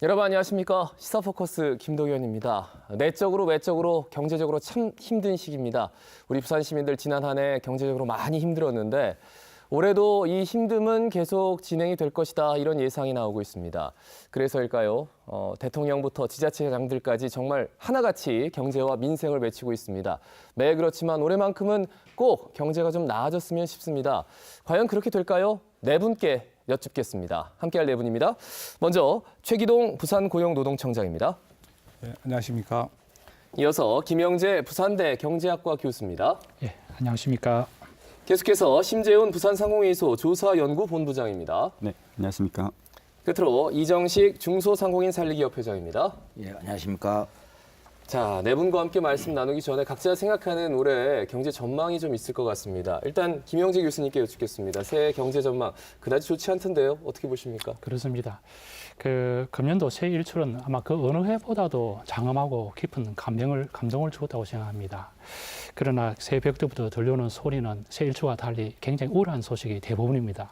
여러분 안녕하십니까? 시사포커스 김동현입니다. 내적으로 외적으로 경제적으로 참 힘든 시기입니다. 우리 부산 시민들 지난 한 해 경제적으로 많이 힘들었는데 올해도 이 힘듦은 계속 진행이 될 것이다 이런 예상이 나오고 있습니다. 그래서일까요? 대통령부터 지자체장들까지 정말 하나같이 경제와 민생을 외치고 있습니다. 매 그렇지만 올해만큼은 꼭 경제가 좀 나아졌으면 싶습니다. 과연 그렇게 될까요? 네 분께 여쭙겠습니다. 함께할 네 분입니다. 먼저 최기동 부산고용노동청장입니다. 네, 안녕하십니까. 이어서 김영재 부산대 경제학과 교수입니다. 예, 안녕하십니까. 계속해서 심재훈 부산상공회의소 조사연구본부장입니다. 네, 안녕하십니까. 끝으로 이정식 중소상공인 살리기협 회장입니다. 예, 안녕하십니까. 자, 네 분과 함께 말씀 나누기 전에 각자 생각하는 올해 경제 전망이 좀 있을 것 같습니다. 일단 김영재 교수님께 여쭙겠습니다. 새해 경제 전망 그다지 좋지 않던데요. 어떻게 보십니까? 그렇습니다. 금년도 새 일출은 아마 그 어느 해보다도 장엄하고 깊은 감동을 주었다고 생각합니다. 그러나 새벽 때부터 들려오는 소리는 새 일출과 달리 굉장히 우울한 소식이 대부분입니다.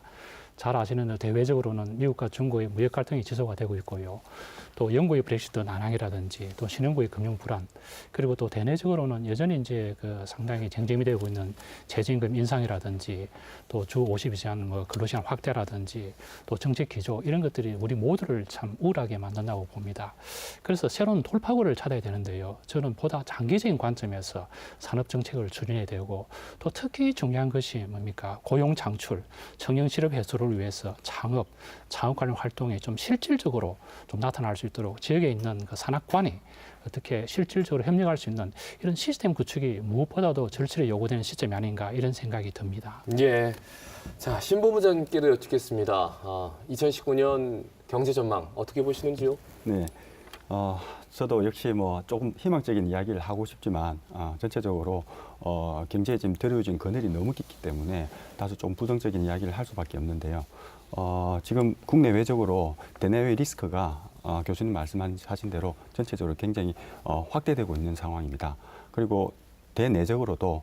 잘 아시는 대로 대외적으로는 미국과 중국의 무역 갈등이 지속가 되고 있고요. 또 영국의 브렉시트 난항이라든지 또 신흥국의 금융 불안, 그리고 또 대내적으로는 여전히 이제 상당히 쟁점이 되고 있는 최저임금 인상이라든지 또 주 52시간 근로시간 확대라든지 또 정책 기조 이런 것들이 우리 모두를 참 우울하게 만든다고 봅니다. 그래서 새로운 돌파구를 찾아야 되는데요. 저는 보다 장기적인 관점에서 산업 정책을 추진해야 되고 또 특히 중요한 것이 뭡니까? 고용 창출, 청년 실업 해소를 위해서 창업 관련 활동이 좀 실질적으로 좀 나타날 수 있도록 지역에 있는 그 산악관이 어떻게 실질적으로 협력할 수 있는 이런 시스템 구축이 무엇보다도 절실히 요구되는 시점이 아닌가 이런 생각이 듭니다. 예. 자, 신본부장님께도 여쭙겠습니다. 2019년 경제 전망 어떻게 보시는지요? 네, 저도 역시 조금 희망적인 이야기를 하고 싶지만 전체적으로 경제에 지금 들여진 그늘이 너무 깊기 때문에 다소 좀 부정적인 이야기를 할 수밖에 없는데요. 지금 국내외적으로 대내외 리스크가 교수님 말씀하신 대로 전체적으로 굉장히 확대되고 있는 상황입니다. 그리고 대내적으로도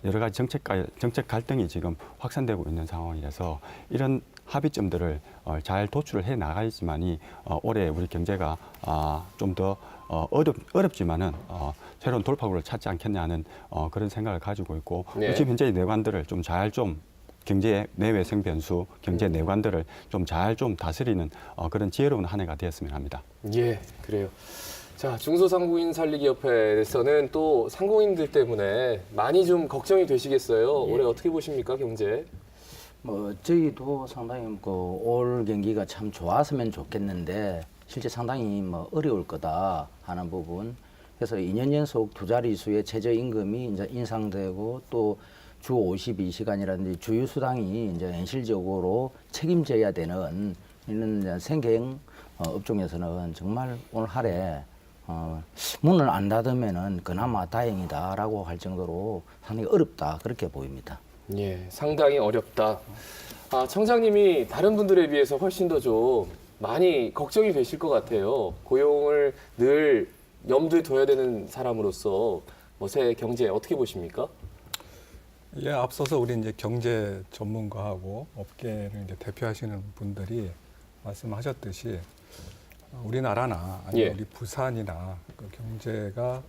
여러 가지 정책 갈등이 지금 확산되고 있는 상황이라서 이런 합의점들을 잘 도출을 해 나가야지만이 올해 우리 경제가 좀 더 어렵지만은 새로운 돌파구를 찾지 않겠냐 하는 그런 생각을 가지고 있고 네. 지금 현재의 내관들을 좀 잘 경제 내외생 변수, 경제 내관들을 좀 잘 다스리는 그런 지혜로운 한 해가 되었으면 합니다. 예, 그래요. 자, 중소상공인 살리기협회에서는 또 상공인들 때문에 많이 좀 걱정이 되시겠어요. 올해 어떻게 보십니까, 경제? 저희도 상당히 올 경기가 참 좋았으면 좋겠는데 실제 상당히 어려울 거다 하는 부분. 그래서 2년 연속 두 자릿수의 최저임금이 이제 인상되고 또 주 52시간이라든지 주휴수당이 이제 현실적으로 책임져야 되는 이런 생계형 업종에서는 정말 올 한해 문을 안 닫으면은 그나마 다행이다라고 할 정도로 상당히 어렵다 그렇게 보입니다. 예, 상당히 어렵다. 청장님이 다른 분들에 비해서 훨씬 더 좀 많이 걱정이 되실 것 같아요. 고용을 늘 염두에 둬야 되는 사람으로서 새 경제 어떻게 보십니까? 예, 앞서서 우리 이제 경제 전문가하고 업계를 이제 대표하시는 분들이 말씀하셨듯이 우리나라나 아니면 우리 부산이나 그 경제가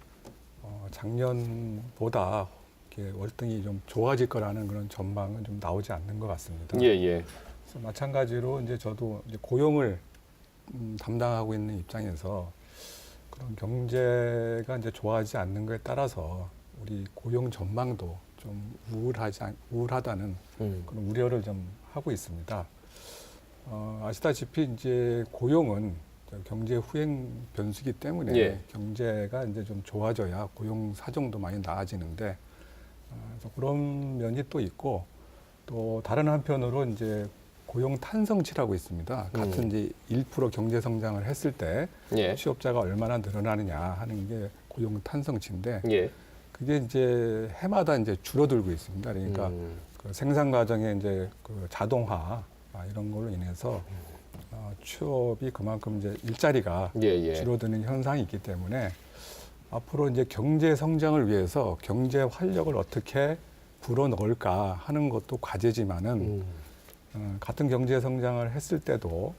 작년보다 이렇게 월등히 좀 좋아질 거라는 그런 전망은 좀 나오지 않는 것 같습니다. 예, 예. 그래서 마찬가지로 이제 저도 이제 고용을 담당하고 있는 입장에서 그런 경제가 이제 좋아하지 않는 것에 따라서 우리 고용 전망도 좀 우울하다는 그런 우려를 좀 하고 있습니다. 아시다시피 이제 고용은 경제 후행 변수이기 때문에 예. 경제가 이제 좀 좋아져야 고용 사정도 많이 나아지는데 그래서 그런 면이 또 있고 또 다른 한편으로 이제 고용 탄성치라고 있습니다. 같은 이제 1% 경제 성장을 했을 때 예. 취업자가 얼마나 늘어나느냐 하는 게 고용 탄성치인데 예. 그게 이제 해마다 이제 줄어들고 있습니다. 그러니까 그 생산 과정의 이제 그 자동화 이런 걸로 인해서 취업이 그만큼 이제 일자리가 예, 예. 줄어드는 현상이 있기 때문에 앞으로 이제 경제 성장을 위해서 경제 활력을 어떻게 불어넣을까 하는 것도 과제지만은 같은 경제 성장을 했을 때도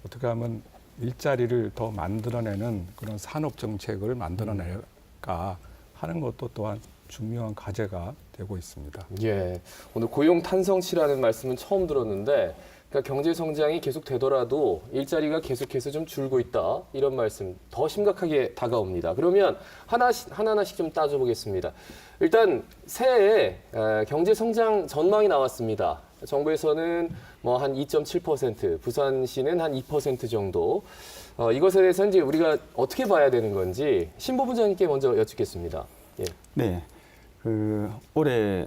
어떻게 하면 일자리를 더 만들어내는 그런 산업 정책을 만들어낼까 하는 것도 또한 중요한 과제가 되고 있습니다. 예, 오늘 고용 탄성치라는 말씀은 처음 들었는데, 그러니까 경제 성장이 계속 되더라도 일자리가 계속해서 좀 줄고 있다, 이런 말씀 더 심각하게 다가옵니다. 그러면 하나씩 좀 따져보겠습니다. 일단 새해에 경제 성장 전망이 나왔습니다. 정부에서는 뭐 한 2.7%, 부산시는 한 2% 정도. 이것에 대해서 이제 우리가 어떻게 봐야 되는 건지 신보 부장님께 먼저 여쭙겠습니다. 예. 네, 올해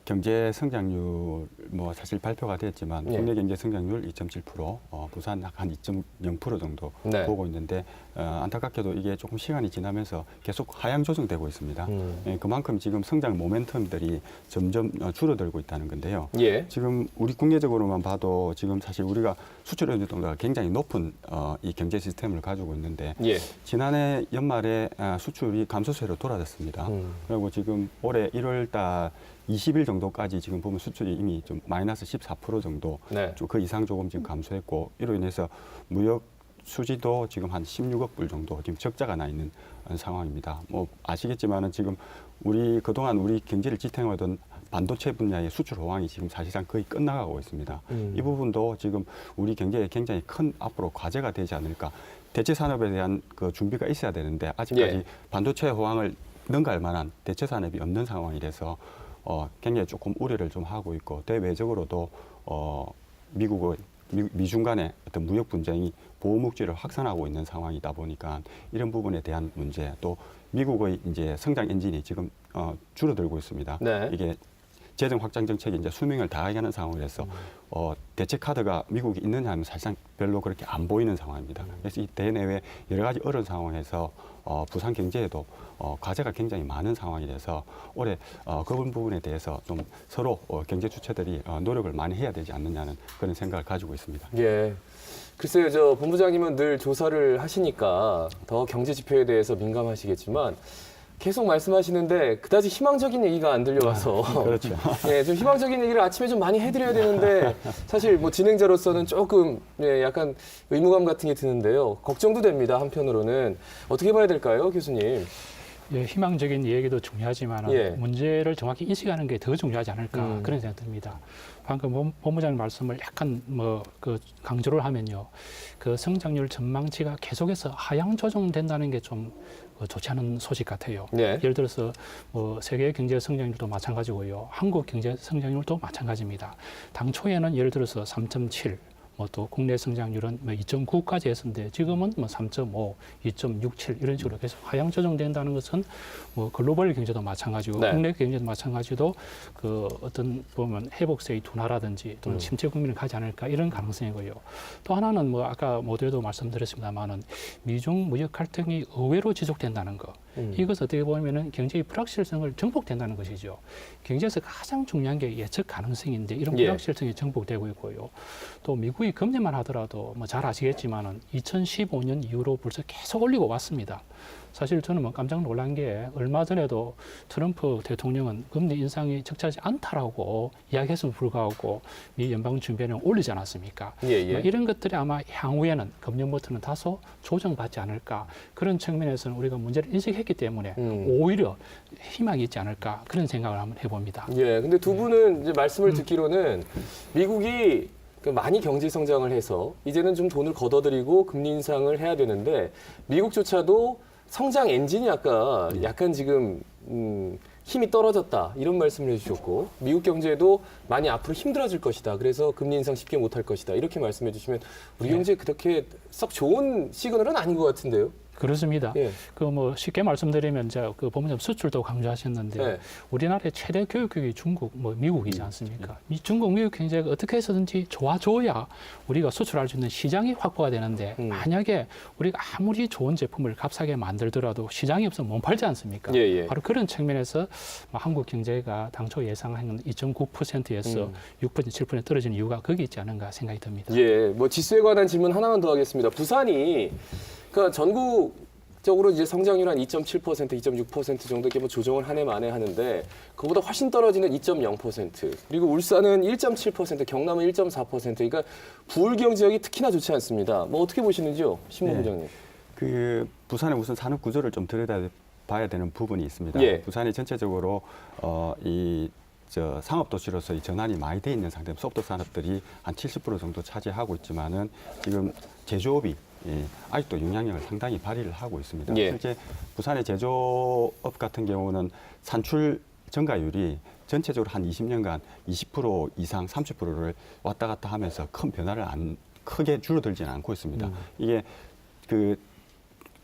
경제 성장률 뭐 사실 발표가 됐지만 예. 국내 경제 성장률 2.7%, 부산 한 2.0% 정도 네. 보고 있는데 안타깝게도 이게 조금 시간이 지나면서 계속 하향 조정되고 있습니다. 예, 그만큼 지금 성장 모멘텀들이 점점 줄어들고 있다는 건데요. 예. 지금 우리 국내적으로만 봐도 지금 사실 우리가 수출 연동도가 굉장히 높은 이 경제 시스템을 가지고 있는데 예. 지난해 연말에 수출이 감소세로 돌아섰습니다. 그리고 지금 올해 1월 달 20일 정도까지 지금 보면 수출이 이미 좀 마이너스 14% 정도, 네. 좀 그 이상 조금 지금 감소했고, 이로 인해서 무역 수지도 지금 한 16억 불 정도 지금 적자가 나 있는 상황입니다. 뭐 아시겠지만은 지금 그동안 우리 경제를 지탱하던 반도체 분야의 수출 호황이 지금 사실상 거의 끝나가고 있습니다. 이 부분도 지금 우리 경제에 굉장히 큰 앞으로 과제가 되지 않을까. 대체 산업에 대한 그 준비가 있어야 되는데 아직까지 예. 반도체 호황을 능가할 만한 대체 산업이 없는 상황이라서 굉장히 조금 우려를 좀 하고 있고, 대외적으로도 미중 간의 어떤 무역 분쟁이 보호목지를 확산하고 있는 상황이다 보니까 이런 부분에 대한 문제, 또 미국의 이제 성장 엔진이 지금 줄어들고 있습니다. 네. 이게 재정 확장 정책이 이제 수명을 다하게 하는 상황이라서 대체 카드가 미국이 있느냐 하면 사실상 별로 그렇게 안 보이는 상황입니다. 그래서 이 대내외 여러 가지 어려운 상황에서 부산 경제에도 과제가 굉장히 많은 상황이라서 올해 그 부분에 대해서 좀 서로 경제 주체들이 노력을 많이 해야 되지 않느냐는 그런 생각을 가지고 있습니다. 예. 글쎄요, 저 본부장님은 늘 조사를 하시니까 더 경제 지표에 대해서 민감하시겠지만 계속 말씀하시는데 그다지 희망적인 얘기가 안 들려와서 그렇죠. 예, 좀 희망적인 얘기를 아침에 좀 많이 해드려야 되는데 사실 뭐 진행자로서는 조금 약간 의무감 같은 게 드는데요. 걱정도 됩니다. 한편으로는 어떻게 봐야 될까요, 교수님? 예, 희망적인 얘기도 중요하지만 예. 문제를 정확히 인식하는 게 더 중요하지 않을까 그런 생각이 듭니다. 방금 본부장님 말씀을 약간 강조를 하면요, 그 성장률 전망치가 계속해서 하향 조정된다는 게 좀 좋지 않은 소식 같아요. 네. 예를 들어서 세계 경제 성장률도 마찬가지고요, 한국 경제 성장률도 마찬가지입니다. 당초에는 예를 들어서 3.7, 또 국내 성장률은 2.9까지 했었는데 지금은 3.5, 2.67 이런 식으로 계속 하향 조정된다는 것은 글로벌 경제도 마찬가지고 네. 국내 경제도 마찬가지도 어떤 보면 회복세의 둔화라든지 또는 침체 국면을 가지 않을까 이런 가능성이고요. 또 하나는 아까 모두에도 말씀드렸습니다만은 미중 무역 갈등이 의외로 지속된다는 거. 이것 어떻게 보면은 경제의 불확실성을 정복된다는 것이죠. 경제에서 가장 중요한 게 예측 가능성인데 이런 불확실성이 정복되고 있고요. 또 미국이 금리만 하더라도 잘 아시겠지만은 2015년 이후로 벌써 계속 올리고 왔습니다. 사실 저는 깜짝 놀란 게 얼마 전에도 트럼프 대통령은 금리 인상이 적절하지 않다라고 이야기했음에도 불구하고 미 연방준비는 올리지 않았습니까? 이런 것들이 아마 향후에는 금년부터는 다소 조정받지 않을까, 그런 측면에서는 우리가 문제를 인식했기 때문에 오히려 희망이 있지 않을까 그런 생각을 한번 해봅니다. 예, 근데 두 분은 이제 말씀을 듣기로는 미국이 많이 경제 성장을 해서 이제는 좀 돈을 걷어들이고 금리 인상을 해야 되는데 미국조차도 성장 엔진이 아까 약간 지금 힘이 떨어졌다 이런 말씀을 해주셨고, 미국 경제도 많이 앞으로 힘들어질 것이다. 그래서 금리 인상 쉽게 못할 것이다. 이렇게 말씀해 주시면 우리 경제 그렇게 썩 좋은 시그널은 아닌 것 같은데요. 그렇습니다. 예. 쉽게 말씀드리면 본부장 수출도 강조하셨는데 네. 우리나라의 최대 교육국이 중국, 미국이지 않습니까? 중국, 미국 경제가 어떻게 해서든지 좋아져야 우리가 수출할 수 있는 시장이 확보가 되는데 만약에 우리가 아무리 좋은 제품을 값싸게 만들더라도 시장이 없으면 못 팔지 않습니까? 바로 그런 측면에서 한국 경제가 당초 예상한 2.9%에서 6%, 7% 떨어지는 이유가 거기 있지 않은가 생각이 듭니다. 예, 지수에 관한 질문 하나만 더 하겠습니다. 부산이 그러니까 전국 예측적으로 이제 성장률 한 2.7%, 2.6% 정도 이렇게 뭐 조정을 한 해 만에 하는데 그보다 훨씬 떨어지는 2.0%, 그리고 울산은 1.7%, 경남은 1.4%. 그러니까 부울경 지역이 특히나 좋지 않습니다. 뭐 어떻게 보시는지요, 신부부장님? 그 부산의 우선 산업 구조를 좀 들여다봐야 되는 부분이 있습니다. 예. 부산이 전체적으로 상업 도시로서 이 전환이 많이 돼 있는 상태, 소프트 산업들이 한 70% 정도 차지하고 있지만은 지금 제조업이 아직도 영향력을 상당히 발휘를 하고 있습니다. 예. 실제 부산의 제조업 같은 경우는 산출 증가율이 전체적으로 한 20년간 20% 이상 30%를 왔다 갔다 하면서 큰 변화를 크게 줄어들지는 않고 있습니다. 이게 그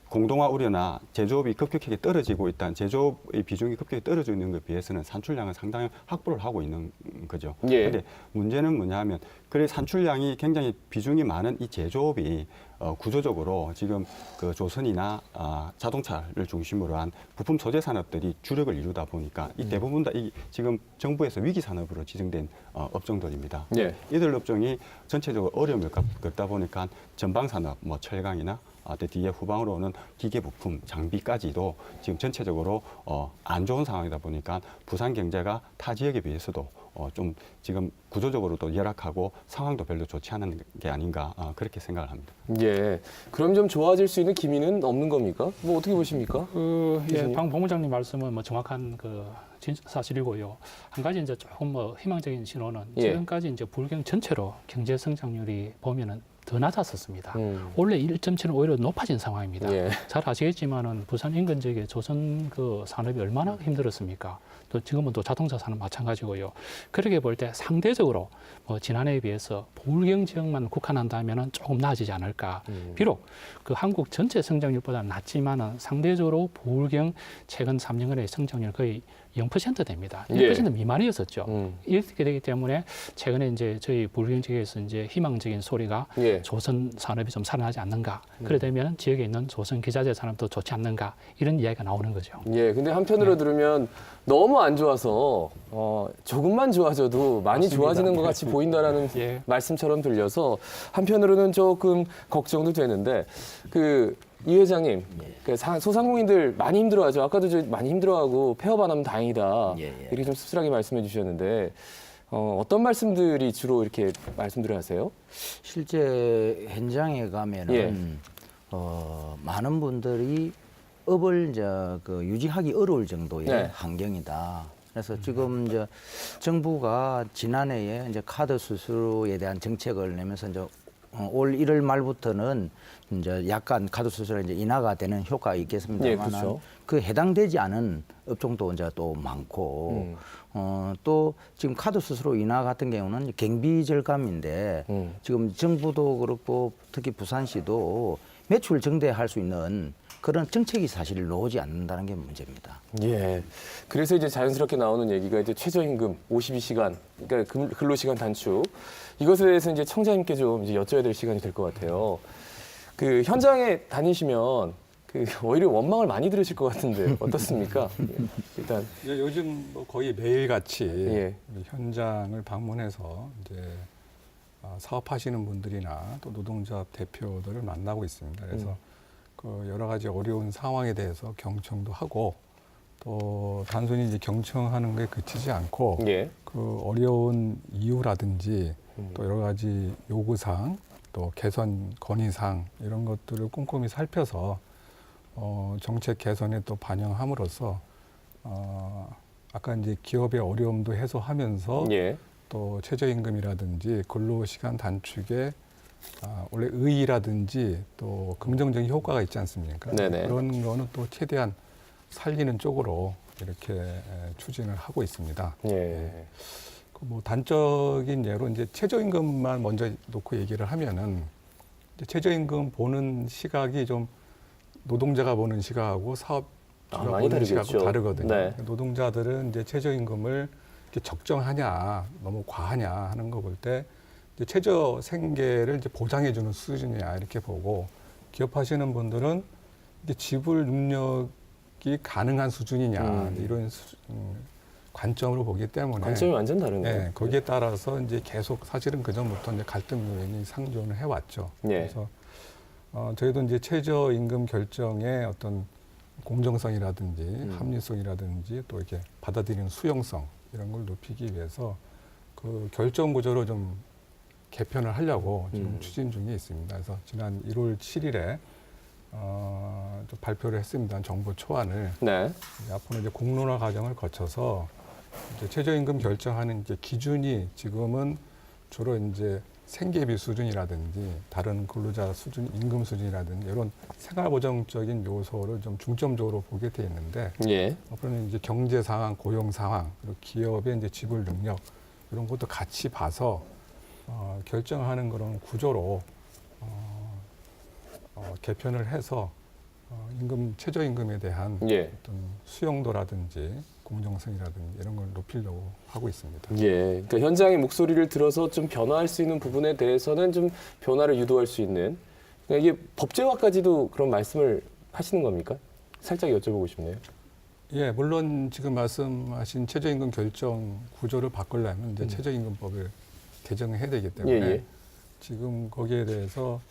공동화 우려나 제조업이 급격하게 떨어지고 있다는, 제조업의 비중이 급격히 떨어지고 있는 것에 비해서는 산출량은 상당히 확보를 하고 있는 거죠. 예. 그런데 문제는 뭐냐 하면, 그래 산출량이 굉장히 비중이 많은 이 제조업이 구조적으로 지금 그 조선이나 자동차를 중심으로 한 부품 소재 산업들이 주력을 이루다 보니까 이 대부분 다 지금 정부에서 위기 산업으로 지정된 업종들입니다. 예. 이들 업종이 전체적으로 어려움을 겪다 보니까 전방 산업, 뭐 철강이나 뒤에 후방으로 오는 기계 부품, 장비까지도 지금 전체적으로 안 좋은 상황이다 보니까 부산 경제가 타 지역에 비해서도 좀 지금 구조적으로도 열악하고 상황도 별로 좋지 않은 게 아닌가 그렇게 생각을 합니다. 예. 그럼 좀 좋아질 수 있는 기미는 없는 겁니까? 뭐 어떻게 보십니까? 방 본부장님 말씀은 뭐 정확한 사실이고요. 한 가지 이제 조금 뭐 희망적인 신호는 예. 지금까지 이제 불경 전체로 경제 성장률이 보면은 더 낮았었습니다. 원래 1.7은 오히려 높아진 상황입니다. 예. 잘 아시겠지만은 부산 인근 지역의 조선 그 산업이 얼마나 힘들었습니까? 또 지금은 또 자동차 산업 마찬가지고요. 그렇게 볼 때 상대적으로 뭐 지난해에 비해서 부울경 지역만 국한한다면은 조금 나아지지 않을까. 비록 그 한국 전체 성장률보다는 낮지만은 상대적으로 부울경 최근 3년간의 성장률 거의 0% 됩니다. 1% 미만이었었죠. 이렇게 되기 때문에 최근에 이제 저희 부울경 지역에서 이제 희망적인 소리가 예. 조선 산업이 좀 살아나지 않는가. 그래 되면 지역에 있는 조선 기자재 산업도 좋지 않는가. 이런 이야기가 나오는 거죠. 예, 근데 한편으로 들으면 너무 안 좋아서 조금만 좋아져도 많이 맞습니다. 좋아지는 것 같이 보인다라는 예. 말씀처럼 들려서 한편으로는 조금 걱정도 되는데 이 회장님, 그 소상공인들 많이 힘들어하죠. 아까도 많이 힘들어하고 폐업 안 하면 다행이다. 예, 예. 이렇게 좀 씁쓸하게 말씀해 주셨는데 어떤 말씀들이 주로 이렇게 말씀들을 하세요? 실제 현장에 가면은 예. 많은 분들이 업을 이제 유지하기 어려울 정도의 네. 환경이다. 그래서 지금 이제 정부가 지난해에 이제 카드 수수료에 대한 정책을 내면서 이제 올 1월 말부터는 이제 약간 카드 수수료 이제 인하가 되는 효과가 있겠습니다만, 예, 그렇죠. 그 해당되지 않은 업종도 이제 또 많고, 또 지금 카드 수수료 인하 같은 경우는 경비 절감인데 지금 정부도 그렇고 특히 부산시도 매출 증대할 수 있는 그런 정책이 사실 나오지 않는다는 게 문제입니다. 예. 그래서 이제 자연스럽게 나오는 얘기가 이제 최저임금 52시간, 그러니까 근로시간 단축. 이것에 대해서 이제 청자님께 좀 이제 여쭤야 될 시간이 될 것 같아요. 그 현장에 다니시면 오히려 원망을 많이 들으실 것 같은데 어떻습니까? 예. 일단 요즘 뭐 거의 매일같이 예. 현장을 방문해서 이제 사업하시는 분들이나 또 노동조합 대표들을 만나고 있습니다. 그래서 그 여러 가지 어려운 상황에 대해서 경청도 하고, 또 단순히 이제 경청하는 게 그치지 않고 예. 그 어려운 이유라든지 또 여러 가지 요구사항, 또 개선 건의사항 이런 것들을 꼼꼼히 살펴서 정책 개선에 또 반영함으로써 아까 이제 기업의 어려움도 해소하면서 예. 또 최저임금이라든지 근로시간 단축에 원래 의의라든지 또 긍정적인 효과가 있지 않습니까? 네네. 그런 거는 또 최대한 살리는 쪽으로 이렇게 추진을 하고 있습니다. 예. 뭐 단적인 예로 이제 최저임금만 먼저 놓고 얘기를 하면은 이제 최저임금 보는 시각이 좀 노동자가 보는 시각하고 사업주가 많이 보는 시각하고 다르겠죠. 다르거든요. 네. 노동자들은 이제 최저임금을 이렇게 적정하냐, 너무 과하냐 하는 거 볼 때 이제 최저 생계를 이제 보장해주는 수준이냐 이렇게 보고, 기업하시는 분들은 이게 지불 능력이 가능한 수준이냐 이런 관점으로 보기 때문에 관점이 완전 다르네요. 네, 거기에 따라서 이제 계속 사실은 그 전부터 이제 갈등 요인이 상존을 해왔죠. 예. 그래서 저희도 이제 최저임금 결정의 어떤 공정성이라든지 합리성이라든지 또 이렇게 받아들이는 수용성 이런 걸 높이기 위해서 그 결정 구조를 좀 개편을 하려고 지금 추진 중에 있습니다. 그래서 지난 1월 7일에 좀 발표를 했습니다. 정부 초안을. 네. 앞으로 이제 공론화 과정을 거쳐서 이제 최저임금 결정하는 이제 기준이 지금은 주로 이제 생계비 수준이라든지 다른 근로자 수준, 임금 수준이라든지 이런 생활보장적인 요소를 좀 중점적으로 보게 돼 있는데 예. 앞으로는 이제 경제 상황, 고용 상황, 그리고 기업의 이제 지불 능력 이런 것도 같이 봐서 결정하는 그런 구조로 개편을 해서 최저임금에 대한 예. 어떤 수용도라든지 공정성이라든지 이런 걸 높이려고 하고 있습니다. 예. 그러니까 현장의 목소리를 들어서 좀 변화할 수 있는 부분에 대해서는 좀 변화를 유도할 수 있는 그러니까 이게 법제화까지도 그런 말씀을 하시는 겁니까? 살짝 여쭤보고 싶네요. 예, 물론 지금 말씀하신 최저임금 결정 구조를 바꾸려면 이제 최저임금법을 개정해야 되기 때문에 예. 지금 거기에 대해서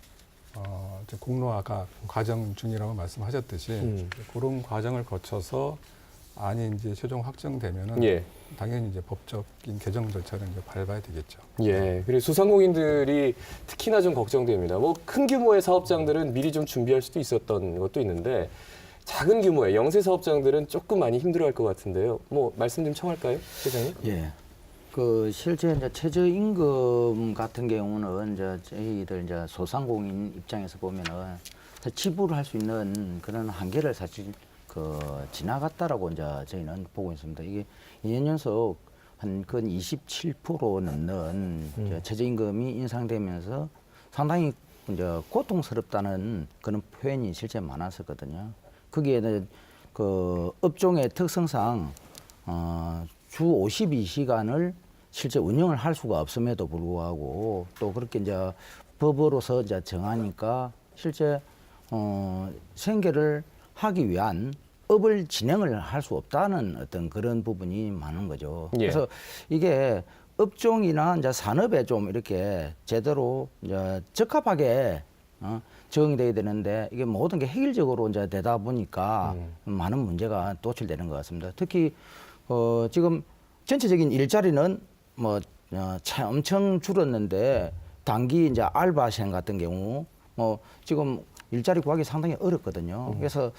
이제 공론화가 과정 중이라고 말씀하셨듯이 그런 과정을 거쳐서 안이 이제 최종 확정되면은 예. 당연히 이제 법적인 개정 절차를 이제 밟아야 되겠죠. 예. 그리고 소상공인들이 특히나 좀 걱정됩니다. 뭐 큰 규모의 사업장들은 미리 좀 준비할 수도 있었던 것도 있는데 작은 규모의 영세 사업장들은 조금 많이 힘들어할 것 같은데요. 뭐 말씀 좀 청할까요, 회장님? 예. 그 실제 이제 최저임금 같은 경우는 이제 저희들 이제 소상공인 입장에서 보면은 지불할 수 있는 그런 한계를 사실 지나갔다라고 이제 저희는 보고 있습니다. 이게 2년 연속 한 근 27% 넘는 이제 최저임금이 인상되면서 상당히 이제 고통스럽다는 그런 표현이 실제 많았었거든요. 거기에는 그 업종의 특성상 주 52시간을 실제 운영을 할 수가 없음에도 불구하고 또 그렇게 이제 법으로서 이제 정하니까 실제 생계를 하기 위한 업을 진행을 할 수 없다는 어떤 그런 부분이 많은 거죠. 예. 그래서 이게 업종이나 이제 산업에 좀 이렇게 제대로 이제 적합하게 적응이 돼야 되는데 이게 모든 게 획일적으로 이제 되다 보니까 많은 문제가 도출되는 것 같습니다. 특히 지금 전체적인 일자리는 참 엄청 줄었는데 단기 이제 알바생 같은 경우 지금 일자리 구하기 상당히 어렵거든요. 그래서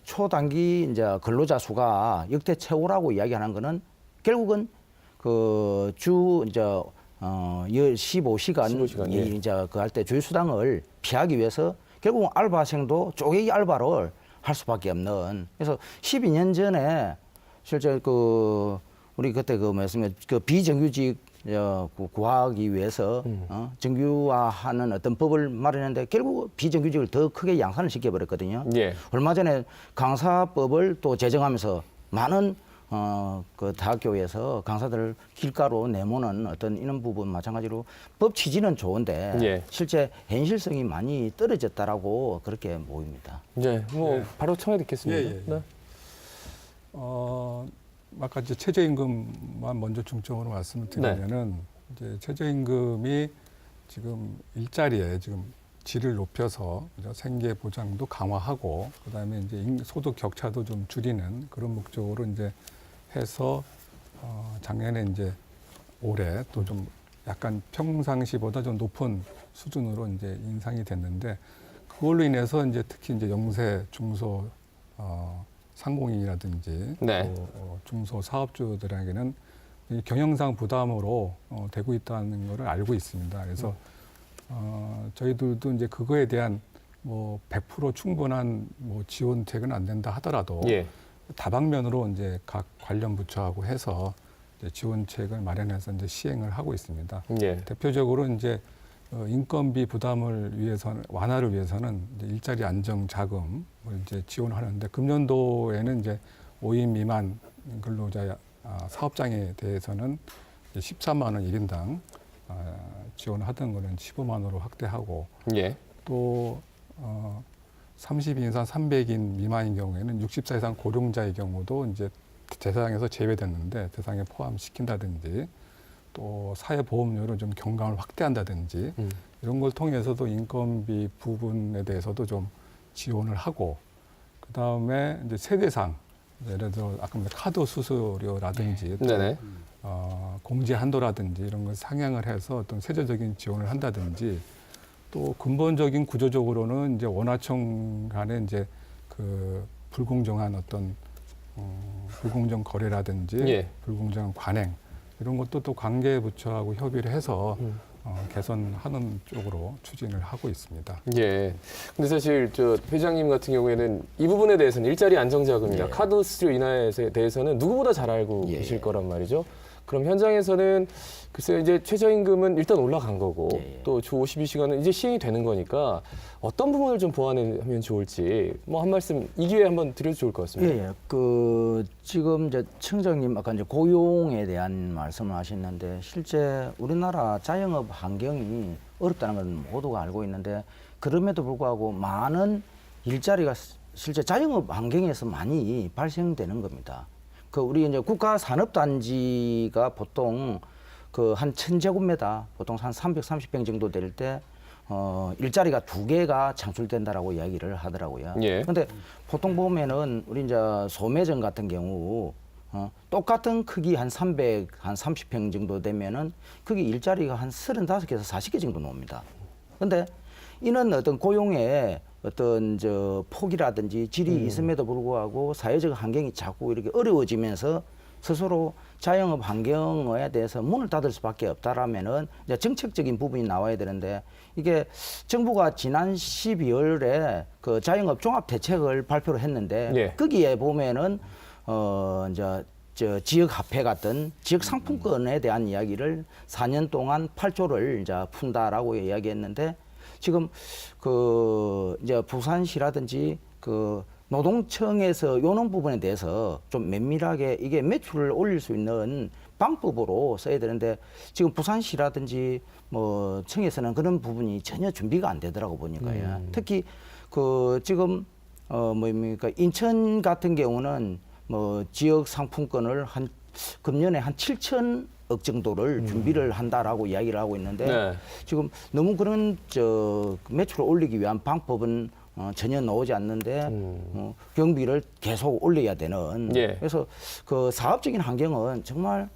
초단기 이제 근로자 수가 역대 최고라고 이야기하는 거는 결국은 주 이제 15시간 예. 이제 그 할 때 주휴수당을 피하기 위해서 결국은 알바생도 쪼개기 알바를 할 수밖에 없는. 그래서 12년 전에 실제 우리 그때 말씀에 비정규직 구하기 위해서 정규화하는 어떤 법을 마련했는데 결국 비정규직을 더 크게 양산을 시켜버렸거든요. 예. 얼마 전에 강사법을 또 제정하면서 많은 그 대학교에서 강사들을 길가로 내모는 어떤 이런 부분 마찬가지로 법 취지는 좋은데 예. 실제 현실성이 많이 떨어졌다라고 그렇게 보입니다. 네. 뭐 예. 바로 청해 듣겠습니다. 예, 예, 예. 네. 아까 이제 최저임금만 먼저 중점으로 말씀을 드리면은 이제 최저임금이 지금 일자리에 지금 질을 높여서 생계 보장도 강화하고 그다음에 이제 소득 격차도 좀 줄이는 그런 목적으로 이제 해서 작년에 이제 올해 또 좀 약간 평상시보다 좀 높은 수준으로 이제 인상이 됐는데 그걸로 인해서 이제 특히 이제 영세 중소 상공인이라든지 네. 또 중소 사업주들에게는 이 경영상 부담으로 되고 있다는 것을 알고 있습니다. 그래서 저희들도 이제 그거에 대한 100% 충분한 지원책은 안 된다 하더라도 예. 다방면으로 이제 각 관련 부처하고 해서 이제 지원책을 마련해서 이제 시행을 하고 있습니다. 예. 대표적으로 이제 인건비 부담을 위해서는 완화를 위해서는 이제 일자리 안정 자금을 이제 지원하는데 금년도에는 이제 5인 미만 근로자 사업장에 대해서는 13만 원 1인당 지원하던 거는 15만 원으로 확대하고 예. 또 30인 이상 300인 미만인 경우에는 60세 이상 고령자의 경우도 이제 대상에서 제외됐는데 대상에 포함시킨다든지 또 사회보험료를 좀 경감을 확대한다든지 이런 걸 통해서도 인건비 부분에 대해서도 좀 지원을 하고 그다음에 이제 세대상 예를 들어 아까 카드 수수료라든지 또 네네. 공제 한도라든지 이런 걸 상향을 해서 어떤 세제적인 지원을 한다든지 또 근본적인 구조적으로는 이제 원화청 간에 이제 그 불공정한 어떤 불공정 거래라든지 예. 불공정한 관행 이런 것도 또 관계 부처하고 협의를 해서 개선하는 쪽으로 추진을 하고 있습니다. 예. 근데 사실 저 회장님 같은 경우에는 이 부분에 대해서는 일자리 안정자금이나 예. 카드 수수료 인하에 대해서는 누구보다 잘 알고 예. 계실 거란 말이죠. 그럼 현장에서는 글쎄요, 이제 최저임금은 일단 올라간 거고 예. 또 주 52시간은 이제 시행이 되는 거니까 어떤 부분을 좀 보완하면 좋을지 뭐 한 말씀 이 기회에 한번 드려도 좋을 것 같습니다. 예, 예. 그 지금 이제 청장님 아까 이제 고용에 대한 말씀을 하셨는데 실제 우리나라 자영업 환경이 어렵다는 건 모두가 알고 있는데 그럼에도 불구하고 많은 일자리가 실제 자영업 환경에서 많이 발생되는 겁니다. 그 우리 이제 국가산업단지가 보통 그 한 1000제곱미터 보통 한 330평 정도 될 때 일자리가 2개가 창출된다라고 이야기를 하더라고요. 예. 근데 보통 보면은 우리 이제 소매점 같은 경우 똑같은 크기 한 30평 정도 되면은 거기 일자리가 한 35개에서 40개 정도 나옵니다. 근데 이는 어떤 고용의 어떤 저 폭이라든지 질이 있음에도 불구하고 사회적 환경이 자꾸 이렇게 어려워지면서 스스로 자영업 환경에 대해서 문을 닫을 수밖에 없다라면은 이제 정책적인 부분이 나와야 되는데 이게 정부가 지난 12월에 그 자영업 종합 대책을 발표를 했는데 예. 거기에 보면은 이제 저 지역 화폐 같은 지역 상품권에 대한 이야기를 4년 동안 8조를 이제 푼다라고 이야기했는데 지금 그 이제 부산시라든지 그 노동청에서 요런 부분에 대해서 좀 면밀하게 이게 매출을 올릴 수 있는 방법으로 써야 되는데 지금 부산시라든지 뭐 청에서는 그런 부분이 전혀 준비가 안 되더라고 보니까요. 특히 그 지금 뭡니까 인천 같은 경우는 뭐 지역 상품권을 한 금년에 한 7천억 정도를 준비를 한다라고 이야기를 하고 있는데 네. 지금 너무 그런 저 매출을 올리기 위한 방법은 전혀 나오지 않는데 경비를 계속 올려야 되는 예. 그래서 그 사업적인 환경은 정말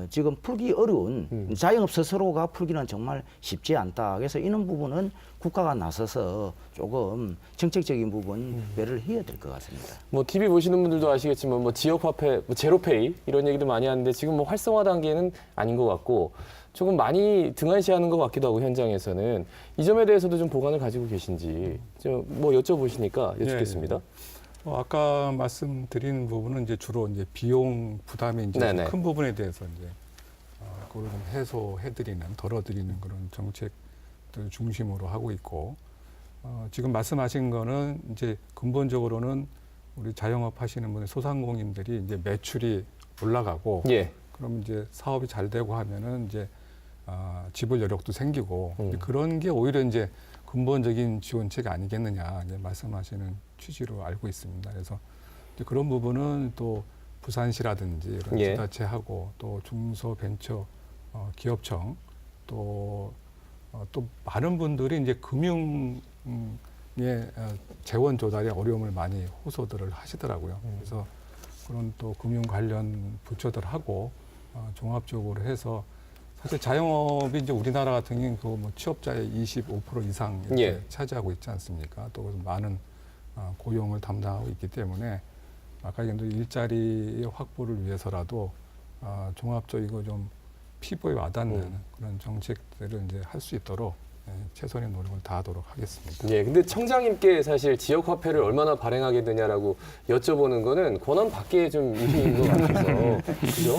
지금 풀기 어려운 자영업 스스로가 풀기는 정말 쉽지 않다. 그래서 이런 부분은 국가가 나서서 조금 정책적인 부분 배를 해야 될 것 같습니다. 뭐 TV 보시는 분들도 아시겠지만 뭐 지역 화폐, 뭐 제로페이 이런 얘기도 많이 하는데 지금 뭐 활성화 단계는 아닌 것 같고 조금 많이 등한시하는 것 같기도 하고 현장에서는 이 점에 대해서도 좀 보관을 가지고 계신지 좀 뭐 여쭤보시니까 여쭙겠습니다. 아까 말씀드린 부분은 이제 주로 이제 비용 부담이 이제 네네. 큰 부분에 대해서 이제 그걸 좀 해소해드리는, 덜어드리는 그런 정책들 중심으로 하고 있고 지금 말씀하신 거는 이제 근본적으로는 우리 자영업 하시는 분의 소상공인들이 이제 매출이 올라가고 예. 그럼 이제 사업이 잘 되고 하면은 이제 지불 여력도 생기고 이제 그런 게 오히려 이제 근본적인 지원책이 아니겠느냐 이제 말씀하시는 취지로 알고 있습니다. 그래서 이제 그런 부분은 또 부산시라든지 이런 예. 지자체하고 또 중소벤처 기업청 또 많은 분들이 이제 금융의 재원 조달에 어려움을 많이 호소들을 하시더라고요. 그래서 그런 또 금융 관련 부처들하고 종합적으로 해서 사실 자영업이 이제 우리나라 같은 경우는 그 뭐 취업자의 25% 이상 이렇게 예. 차지하고 있지 않습니까? 또 많은 고용을 담당하고 있기 때문에 아까 얘기한 일자리 확보를 위해서라도 종합적이고 좀 피부에 와닿는 그런 정책들을 이제 할 수 있도록 최선의 노력을 다하도록 하겠습니다. 예, 근데 청장님께 사실 지역 화폐를 얼마나 발행하겠느냐라고 여쭤보는 거는 권한 밖의 좀 일인 것 같아서 그죠?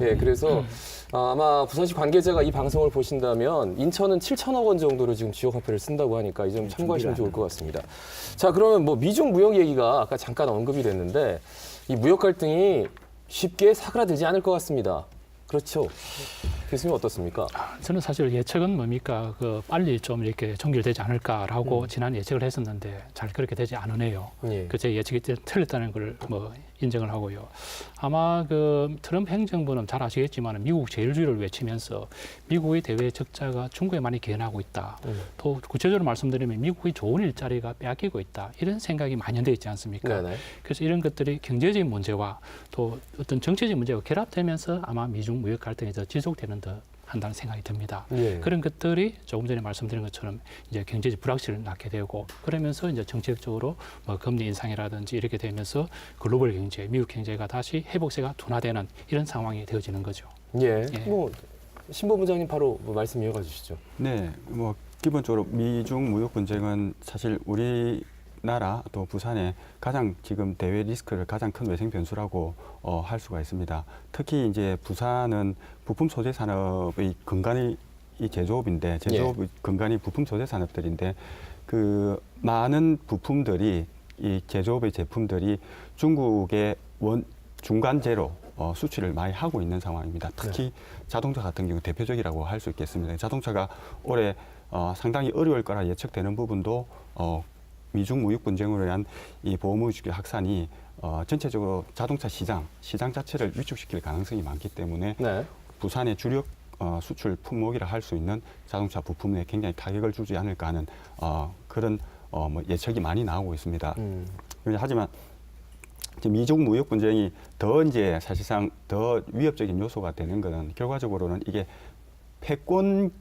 예, 그래서 아마 부산시 관계자가 이 방송을 보신다면 인천은 7천억 원 정도로 지금 지역 화폐를 쓴다고 하니까 이 점 참고하시면 좋을 것 같습니다. 자, 그러면 뭐 미중 무역 얘기가 아까 잠깐 언급이 됐는데 이 무역 갈등이 쉽게 사그라들지 않을 것 같습니다. 그렇죠? 교수님 어떻습니까? 저는 사실 예측은 뭡니까? 빨리 좀 이렇게 종결되지 않을까라고 지난 예측을 했었는데 잘 그렇게 되지 않으네요. 예. 제 예측이 틀렸다는 걸 인정을 하고요. 아마 트럼프 행정부는 잘 아시겠지만 미국 제일주의를 외치면서 미국의 대외 적자가 중국에 많이 기인하고 있다. 또 구체적으로 말씀드리면 미국의 좋은 일자리가 빼앗기고 있다. 이런 생각이 만연되어 있지 않습니까? 네네. 그래서 이런 것들이 경제적인 문제와 또 어떤 정치적인 문제가 결합되면서 아마 미중 무역 갈등이 더 지속되는 듯 한다는 생각이 듭니다. 예. 그런 것들이 조금 전에 말씀드린 것처럼 이제 경제적 불확실을 낳게 되고 그러면서 이제 정책적으로 금리 인상이라든지 이렇게 되면서 글로벌 경제, 미국 경제가 다시 회복세가 둔화되는 이런 상황이 되어지는 거죠. 예. 예. 신보부장님 바로 말씀 이어가 주시죠. 네, 기본적으로 미중 무역 분쟁은 사실 우리나라 또 부산의 가장 지금 대외 리스크를 가장 큰 외생 변수라고 할 수가 있습니다. 특히 이제 부산은 부품 소재 산업의 근간이 이 제조업인데 제조업의 근간이 부품 소재 산업들인데 그 많은 부품들이 이 제조업의 제품들이 중국의 중간재로 수출을 많이 하고 있는 상황입니다. 특히 자동차 같은 경우 대표적이라고 할 수 있겠습니다. 자동차가 올해 상당히 어려울 거라 예측되는 부분도 미중 무역 분쟁으로 인한 이 보호무역의 확산이 전체적으로 자동차 시장 자체를 위축시킬 가능성이 많기 때문에 네. 부산의 주력 수출 품목이라 할 수 있는 자동차 부품에 굉장히 타격을 주지 않을까 하는 그런 예측이 많이 나오고 있습니다. 하지만 미중 무역 분쟁이 더 이제 사실상 더 위협적인 요소가 되는 것은 결과적으로는 이게 패권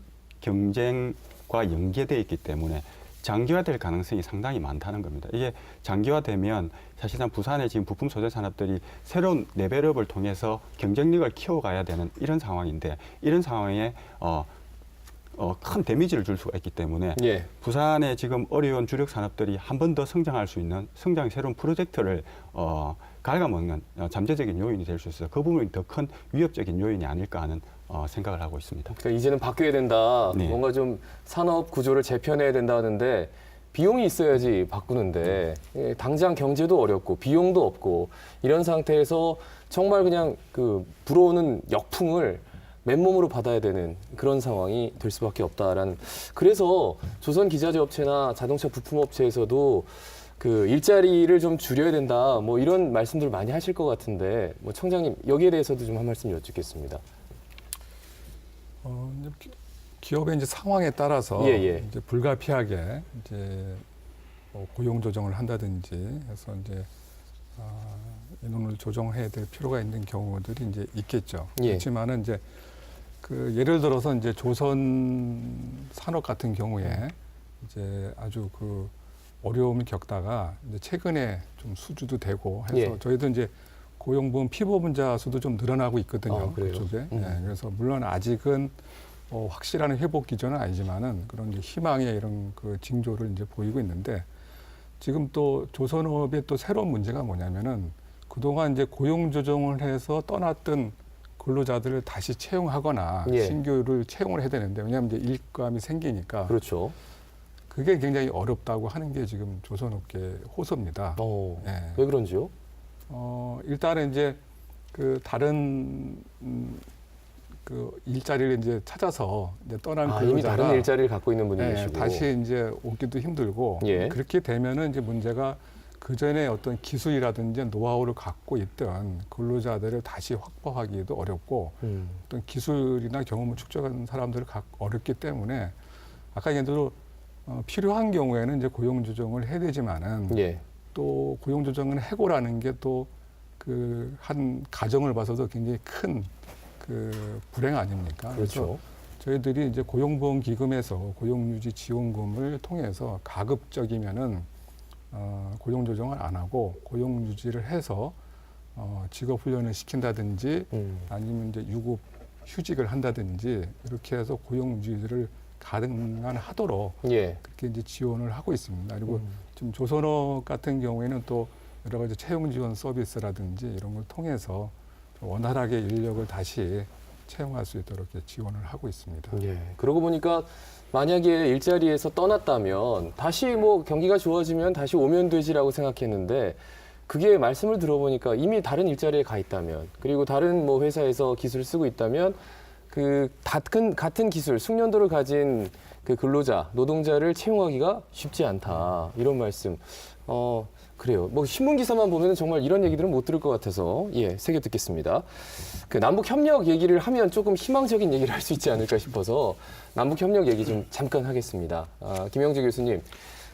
경쟁과 연계되어 있기 때문에 장기화될 가능성이 상당히 많다는 겁니다. 이게 장기화되면 사실상 부산의 지금 부품 소재 산업들이 새로운 레벨업을 통해서 경쟁력을 키워가야 되는 이런 상황인데 이런 상황에 큰 데미지를 줄 수가 있기 때문에 예. 부산의 지금 어려운 주력 산업들이 한 번 더 성장할 수 있는 성장의 새로운 프로젝트를 갉아먹는 잠재적인 요인이 될 수 있어서 그 부분이 더 큰 위협적인 요인이 아닐까 하는 생각을 하고 있습니다. 그러니까 이제는 바뀌어야 된다. 네. 뭔가 좀 산업 구조를 재편해야 된다 하는데 비용이 있어야지 바꾸는데 당장 경제도 어렵고 비용도 없고 이런 상태에서 정말 그냥 불어오는 역풍을 맨몸으로 받아야 되는 그런 상황이 될 수밖에 없다라는. 그래서 조선기자재업체나 자동차 부품업체에서도 일자리를 좀 줄여야 된다. 이런 말씀들 많이 하실 것 같은데 청장님 여기에 대해서도 좀 한 말씀 여쭙겠습니다. 기업의 이제 상황에 따라서 이제 불가피하게 이제 고용 조정을 한다든지 해서 이제 인원을 조정해야 될 필요가 있는 경우들이 이제 있겠죠. 그렇지만은 이제 예를 들어서 이제 조선 산업 같은 경우에 이제 아주 어려움을 겪다가 이제 최근에 좀 수주도 되고 해서 저희도 이제 고용부문 피보분자 수도 좀 늘어나고 있거든요. 그쪽에. 그래서 물론 아직은 확실한 회복 기조는 아니지만은 그런 이제 희망의 이런 징조를 이제 보이고 있는데 지금 또 조선업의 또 새로운 문제가 뭐냐면은 그동안 이제 고용 조정을 해서 떠났던 근로자들을 다시 채용하거나 신규를 채용을 해야 되는데 왜냐하면 이제 일감이 생기니까 그렇죠. 그게 굉장히 어렵다고 하는 게 지금 조선업계 호소입니다. 왜 그런지요? 일단은 이제 다른 일자리를 이제 찾아서 이제 떠난 근로자가 이미 다른 일자리를 갖고 있는 분이시고 다시 이제 오기도 힘들고 그렇게 되면은 이제 문제가 그 전에 어떤 기술이라든지 노하우를 갖고 있던 근로자들을 다시 확보하기도 어렵고 어떤 기술이나 경험을 축적한 사람들을 어렵기 때문에 아까 얘기한 필요한 경우에는 이제 고용 조정을 해야 되지만은 또 고용 조정은 해고라는 게 또 한 가정을 봐서도 굉장히 큰 불행 아닙니까? 그렇죠. 그래서 저희들이 이제 고용보험기금에서 고용유지 지원금을 통해서 가급적이면은 고용 조정을 안 하고 고용 유지를 해서 직업 훈련을 시킨다든지 아니면 이제 유급 휴직을 한다든지 이렇게 해서 고용 유지를 가능한 하도록 그렇게 이제 지원을 하고 있습니다. 그리고 지금 조선업 같은 경우에는 또 여러 가지 채용 지원 서비스라든지 이런 걸 통해서 원활하게 인력을 다시 채용할 수 있도록 이렇게 지원을 하고 있습니다. 그러고 보니까 만약에 일자리에서 떠났다면 다시 경기가 좋아지면 다시 오면 되지라고 생각했는데 그게 말씀을 들어보니까 이미 다른 일자리에 가 있다면 그리고 다른 회사에서 기술을 쓰고 있다면 그 같은 기술, 숙련도를 가진 그 근로자, 노동자를 채용하기가 쉽지 않다. 이런 말씀. 그래요. 뭐 신문 기사만 보면 정말 이런 얘기들은 못 들을 것 같아서 새겨 듣겠습니다. 그 남북 협력 얘기를 하면 조금 희망적인 얘기를 할 수 있지 않을까 싶어서 남북 협력 얘기 좀 잠깐 하겠습니다. 김영재 교수님,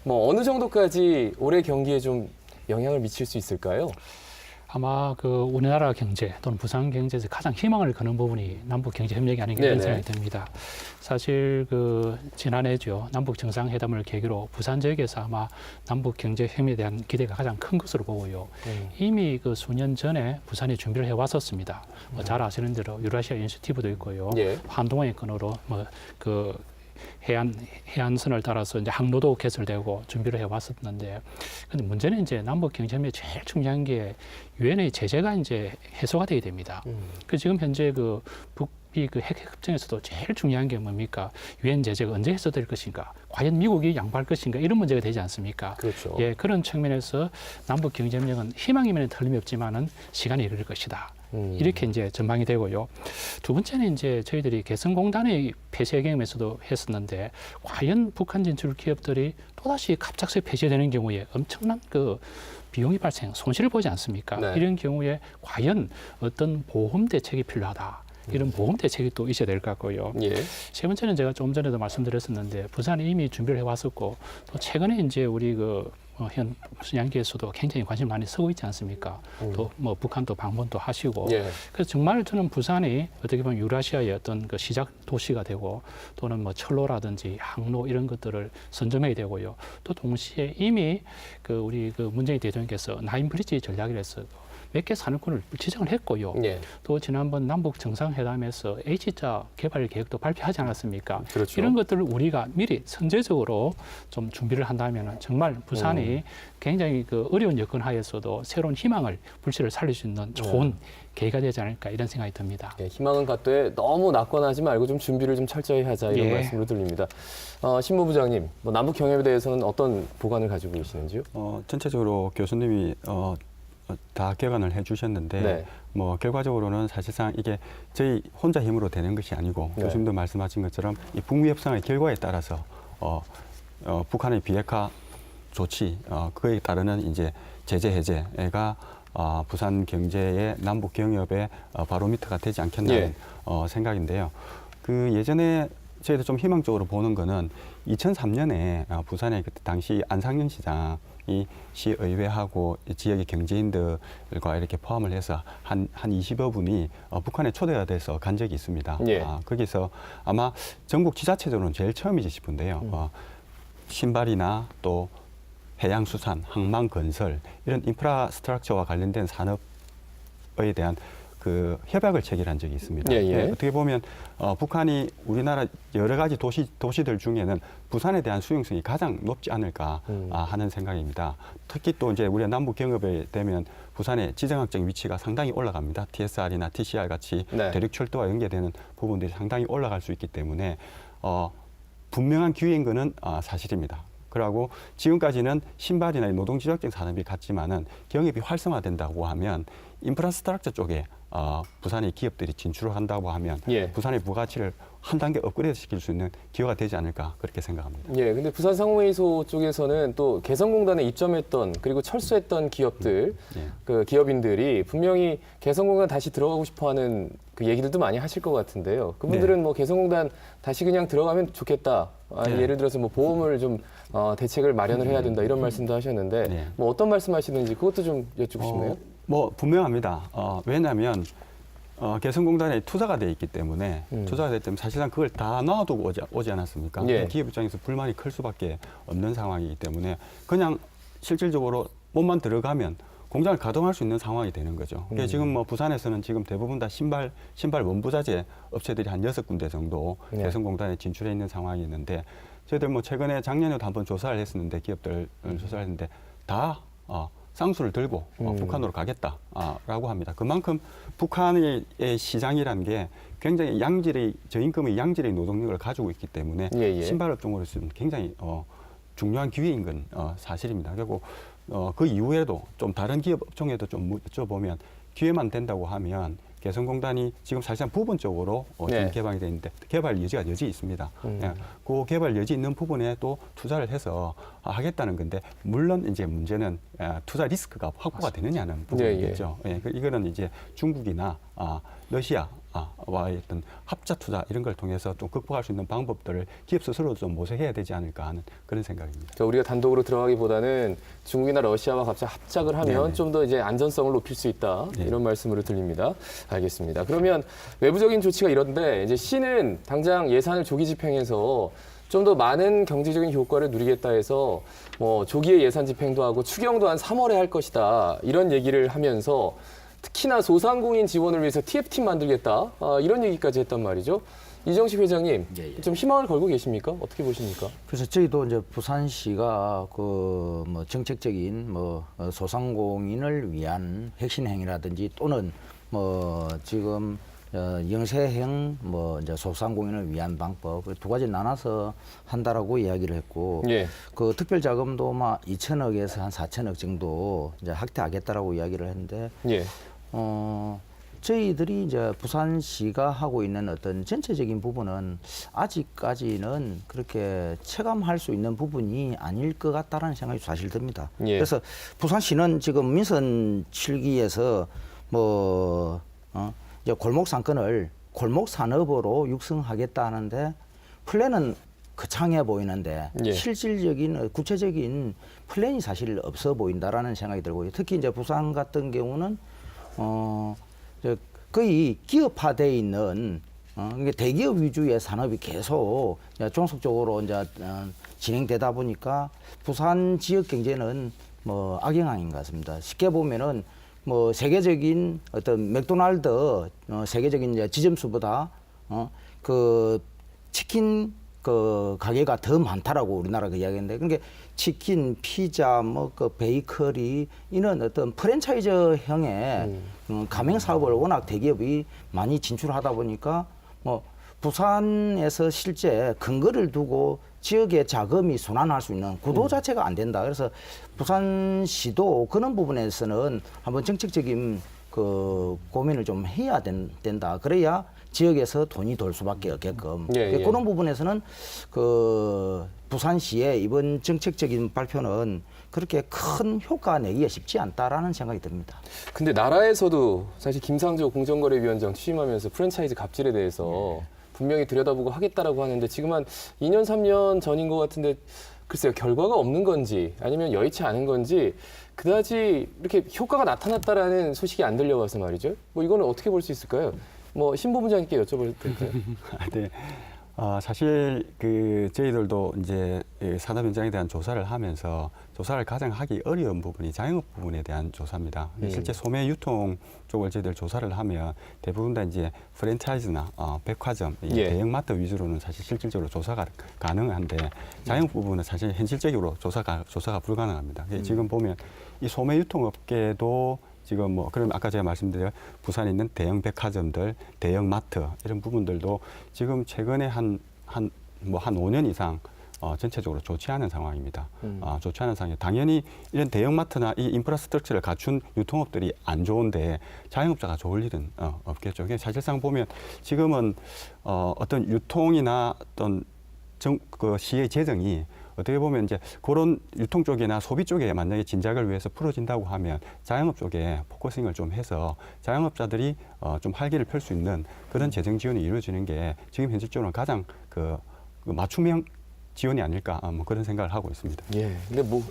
뭐 어느 정도까지 올해 경기에 좀 영향을 미칠 수 있을까요? 아마 그 우리나라 경제 또는 부산 경제에서 가장 희망을 거는 부분이 남북 경제 협력이 아닌가 이런 네네. 생각이 듭니다. 사실 그 지난해죠. 남북 정상회담을 계기로 부산 지역에서 아마 남북 경제 협력에 대한 기대가 가장 큰 것으로 보고요. 이미 그 수년 전에 부산이 준비를 해왔었습니다. 뭐 잘 아시는 대로 유라시아 인itiative도 있고요. 예. 한동안의 건으로 뭐 그 해안선을 따라서 이제 항로도 개설되고 준비를 해왔었는데, 근데 문제는 이제 남북 경제협력에 제일 중요한 게 유엔의 제재가 이제 해소가 되게 됩니다. 그 지금 현재 그 북미 그 핵 협정에서도 제일 중요한 게 뭡니까? 유엔 제재가 언제 해소될 것인가? 과연 미국이 양보할 것인가? 이런 문제가 되지 않습니까? 그렇죠. 예, 그런 측면에서 남북 경제협력은 희망이면 틀림없지만은 시간이 이를 것이다. 이렇게 이제 전망이 되고요. 두 번째는 이제 저희들이 개성공단의 폐쇄 경험에서도 했었는데, 과연 북한 진출 기업들이 또다시 갑작스레 폐쇄되는 경우에 엄청난 그 비용이 발생, 손실을 보지 않습니까? 네. 이런 경우에 과연 어떤 보험 대책이 필요하다. 이런 보험 대책이 또 있어야 될 것 같고요. 예. 세 번째는 제가 조금 전에도 말씀드렸었는데, 부산이 이미 준비를 해왔었고, 또 최근에 이제 우리 그 현 양기에서도 굉장히 관심 많이 쓰고 있지 않습니까? 또 뭐 북한도 방문도 하시고, 예. 그래서 정말 저는 부산이 어떻게 보면 유라시아의 어떤 그 시작 도시가 되고, 또는 뭐 철로라든지 항로 이런 것들을 선점해야 되고요. 또 동시에 이미 그 우리 그 문재인 대통령께서 나인브리지 전략을 해서 몇 개 산업군을 지정을 했고요. 예. 또 지난번 남북 정상회담에서 H자 개발 계획도 발표하지 않았습니까? 그렇죠. 이런 것들을 우리가 미리 선제적으로 좀 준비를 한다면 정말 부산이 굉장히 그 어려운 여건 하에서도 새로운 희망을 불씨를 살릴 수 있는 좋은 계기가 되지 않을까 이런 생각이 듭니다. 예, 희망은 갖되 너무 낙관하지 말고 좀 준비를 좀 철저히 하자 이런 예. 말씀으로 들립니다. 신무부장님, 뭐 남북 경협에 대해서는 어떤 보관을 가지고 계시는지요? 전체적으로 교수님이 다 개관을 해주셨는데 네. 뭐 결과적으로는 사실상 이게 저희 혼자 힘으로 되는 것이 아니고 네. 교수님도 말씀하신 것처럼 이 북미 협상의 결과에 따라서 북한의 비핵화 조치 그에 따르는 이제 제재 해제가 부산 경제의 남북 경협의 바로미터가 되지 않겠나는 생각인데요. 그 예전에 저희도 좀 희망적으로 보는 거는 2003년에 부산의 그때 당시 안상현 시장이 시의회하고 지역의 경제인들과 이렇게 포함을 해서 한 20여 분이 북한에 초대가 돼서 간 적이 있습니다. 예. 거기서 아마 전국 지자체적으로는 제일 처음이지 싶은데요. 신발이나 또 해양수산, 항만건설 이런 인프라스트럭처와 관련된 산업에 대한 그 협약을 체결한 적이 있습니다. 예, 예. 어떻게 보면 북한이 우리나라 여러 가지 도시들 중에는 부산에 대한 수용성이 가장 높지 않을까 하는 생각입니다. 특히 또 이제 우리가 남북 경협에 되면 부산의 지정학적 위치가 상당히 올라갑니다. TSR이나 TCR 같이 네. 대륙철도와 연계되는 부분들이 상당히 올라갈 수 있기 때문에 분명한 기회인 것은 사실입니다. 그리고 지금까지는 신발이나 노동지역적 산업이 같지만은 경협이 활성화된다고 하면 인프라스트럭처 쪽에 부산의 기업들이 진출을 한다고 하면 예. 부산의 부가치를 한 단계 업그레이드 시킬 수 있는 기회가 되지 않을까 그렇게 생각합니다. 예, 근데 부산 상무회의소 쪽에서는 또 개성공단에 입점했던 그리고 철수했던 기업들, 예. 그 기업인들이 분명히 개성공단 다시 들어가고 싶어하는 그 얘기들도 많이 하실 것 같은데요. 그분들은 뭐 개성공단 다시 그냥 들어가면 좋겠다. 네. 예를 들어서 뭐 보험을 좀 대책을 마련을 해야 된다 이런 말씀도 하셨는데 네. 뭐 어떤 말씀하시는지 그것도 좀 여쭙고 싶네요. 뭐 분명합니다. 왜냐하면 개성공단에 투자가 돼 있기 때문에 투자가 됐기 때문에 사실상 그걸 다 놔두고 오지 않았습니까? 예. 기업 입장에서 불만이 클 수밖에 없는 상황이기 때문에 그냥 실질적으로 몸만 들어가면 공장을 가동할 수 있는 상황이 되는 거죠. 그러니까 지금 뭐 부산에서는 지금 대부분 다 신발 원부자재 업체들이 한 6군데 정도 네. 개성공단에 진출해 있는 상황이 있는데 저희들 뭐 최근에 작년에도 한번 조사를 했었는데 기업들 조사를 했는데 다 쌍수를 들고 북한으로 가겠다라고 합니다. 그만큼 북한의 시장이라는 게 굉장히 저임금의 양질의 노동력을 가지고 있기 때문에 예, 예. 신발업종으로서는 굉장히 중요한 기회인 건 사실입니다. 그리고 그 이후에도 좀 다른 기업 업종에도 좀 여쭤보면 기회만 된다고 하면 개성공단이 지금 사실상 부분적으로 네. 지금 개방이 되어 있는데 개발 여지가 여지 있습니다. 음. 예, 그 개발 여지 있는 부분에 또 투자를 해서 하겠다는 건데 물론 이제 문제는 투자 리스크가 확보가 되느냐는 부분이겠죠. 예, 이거는 이제 중국이나 러시아와의 어떤 합자 투자 이런 걸 통해서 좀 극복할 수 있는 방법들을 기업 스스로 좀 모색해야 되지 않을까 하는 그런 생각입니다. 그러니까 우리가 단독으로 들어가기보다는 중국이나 러시아와 갑자기 합작을 하면 네네. 좀 더 이제 안전성을 높일 수 있다. 네. 이런 말씀으로 들립니다. 알겠습니다. 그러면 외부적인 조치가 이런데 이제 시는 당장 예산을 조기 집행해서 좀 더 많은 경제적인 효과를 누리겠다 해서 뭐 조기에 예산 집행도 하고 추경도 한 3월에 할 것이다. 이런 얘기를 하면서 특히나 소상공인 지원을 위해서 TF팀 만들겠다. 이런 얘기까지 했단 말이죠. 이정식 회장님, 예, 예. 좀 희망을 걸고 계십니까? 어떻게 보십니까? 그래서 저희도 이제 부산시가 그 뭐 정책적인 뭐 소상공인을 위한 혁신 행위라든지 또는 뭐 지금 영세형 뭐 이제 소상공인을 위한 방법 두 가지 나눠서 한다라고 이야기를 했고 예. 그 특별 자금도 막 2천억에서 한 4천억 정도 이제 확대하겠다라고 이야기를 했는데 예. 저희들이 이제 부산시가 하고 있는 어떤 전체적인 부분은 아직까지는 그렇게 체감할 수 있는 부분이 아닐 것 같다라는 생각이 사실 듭니다. 예. 그래서 부산시는 지금 민선 7기에서 뭐 이제 골목 상권을 골목 산업으로 육성하겠다 하는데 플랜은 거창해 보이는데 예. 실질적인 구체적인 플랜이 사실 없어 보인다라는 생각이 들고 특히 이제 부산 같은 경우는 이제 거의 기업화돼 있는 이게 대기업 위주의 산업이 계속 이제 종속적으로 이제 진행되다 보니까 부산 지역 경제는 뭐 악영향인 것 같습니다. 쉽게 보면은 뭐 세계적인 어떤 맥도날드 세계적인 이제 지점수보다 그 치킨 그 가게가 더 많다라고 우리나라가 이야기했는데 그러니까 치킨, 피자, 뭐 그 베이커리 이런 어떤 프랜차이즈형의 가맹 사업을 워낙 대기업이 많이 진출하다 보니까 뭐 부산에서 실제 근거를 두고 지역의 자금이 순환할 수 있는 구도 자체가 안 된다. 그래서 부산시도 그런 부분에서는 한번 정책적인 그 고민을 좀 해야 된다. 그래야 지역에서 돈이 돌 수밖에 없게끔. 예, 예. 그런 부분에서는 그 부산시의 이번 정책적인 발표는 그렇게 큰 효과 내기가 쉽지 않다라는 생각이 듭니다. 근데 나라에서도 사실 김상조 공정거래위원장 취임하면서 프랜차이즈 갑질에 대해서 분명히 들여다보고 하겠다라고 하는데 지금 한 2년, 3년 전인 것 같은데 글쎄요, 결과가 없는 건지 아니면 여의치 않은 건지 그다지 이렇게 효과가 나타났다라는 소식이 안 들려와서 말이죠. 뭐 이거는 어떻게 볼 수 있을까요? 뭐 신부부장님께 여쭤볼 텐데요. 네. 사실 그 저희들도 이제 산업 현장에 대한 조사를 하면서 조사를 가장 하기 어려운 부분이 자영업 부분에 대한 조사입니다. 실제 소매 유통 쪽을 저희들 조사를 하면 대부분 다 이제 프랜차이즈나 백화점, 예. 대형마트 위주로는 사실 실질적으로 조사가 가능한데 자영업 부분은 사실 현실적으로 조사가 불가능합니다. 지금 보면 이 소매 유통업계도 지금 뭐 그럼 아까 제가 말씀드린 부산에 있는 대형 백화점들, 대형 마트 이런 부분들도 지금 최근에 한 5년 이상 전체적으로 좋지 않은 상황입니다. 좋지 않은 상황이 당연히 이런 대형 마트나 이 인프라스트럭처를 갖춘 유통업들이 안 좋은데 자영업자가 좋을 일은 없겠죠. 사실상 보면 지금은 어떤 유통이나 어떤 그 시의 재정이 어떻게 보면 이제 그런 유통 쪽이나 소비 쪽에 만약에 진작을 위해서 풀어진다고 하면 자영업 쪽에 포커싱을 좀 해서 자영업자들이 좀 활기를 펼 수 있는 그런 재정 지원이 이루어지는 게 지금 현실적으로 가장 그 맞춤형 지원이 아닐까 뭐 그런 생각을 하고 있습니다. 예. 근데 뭐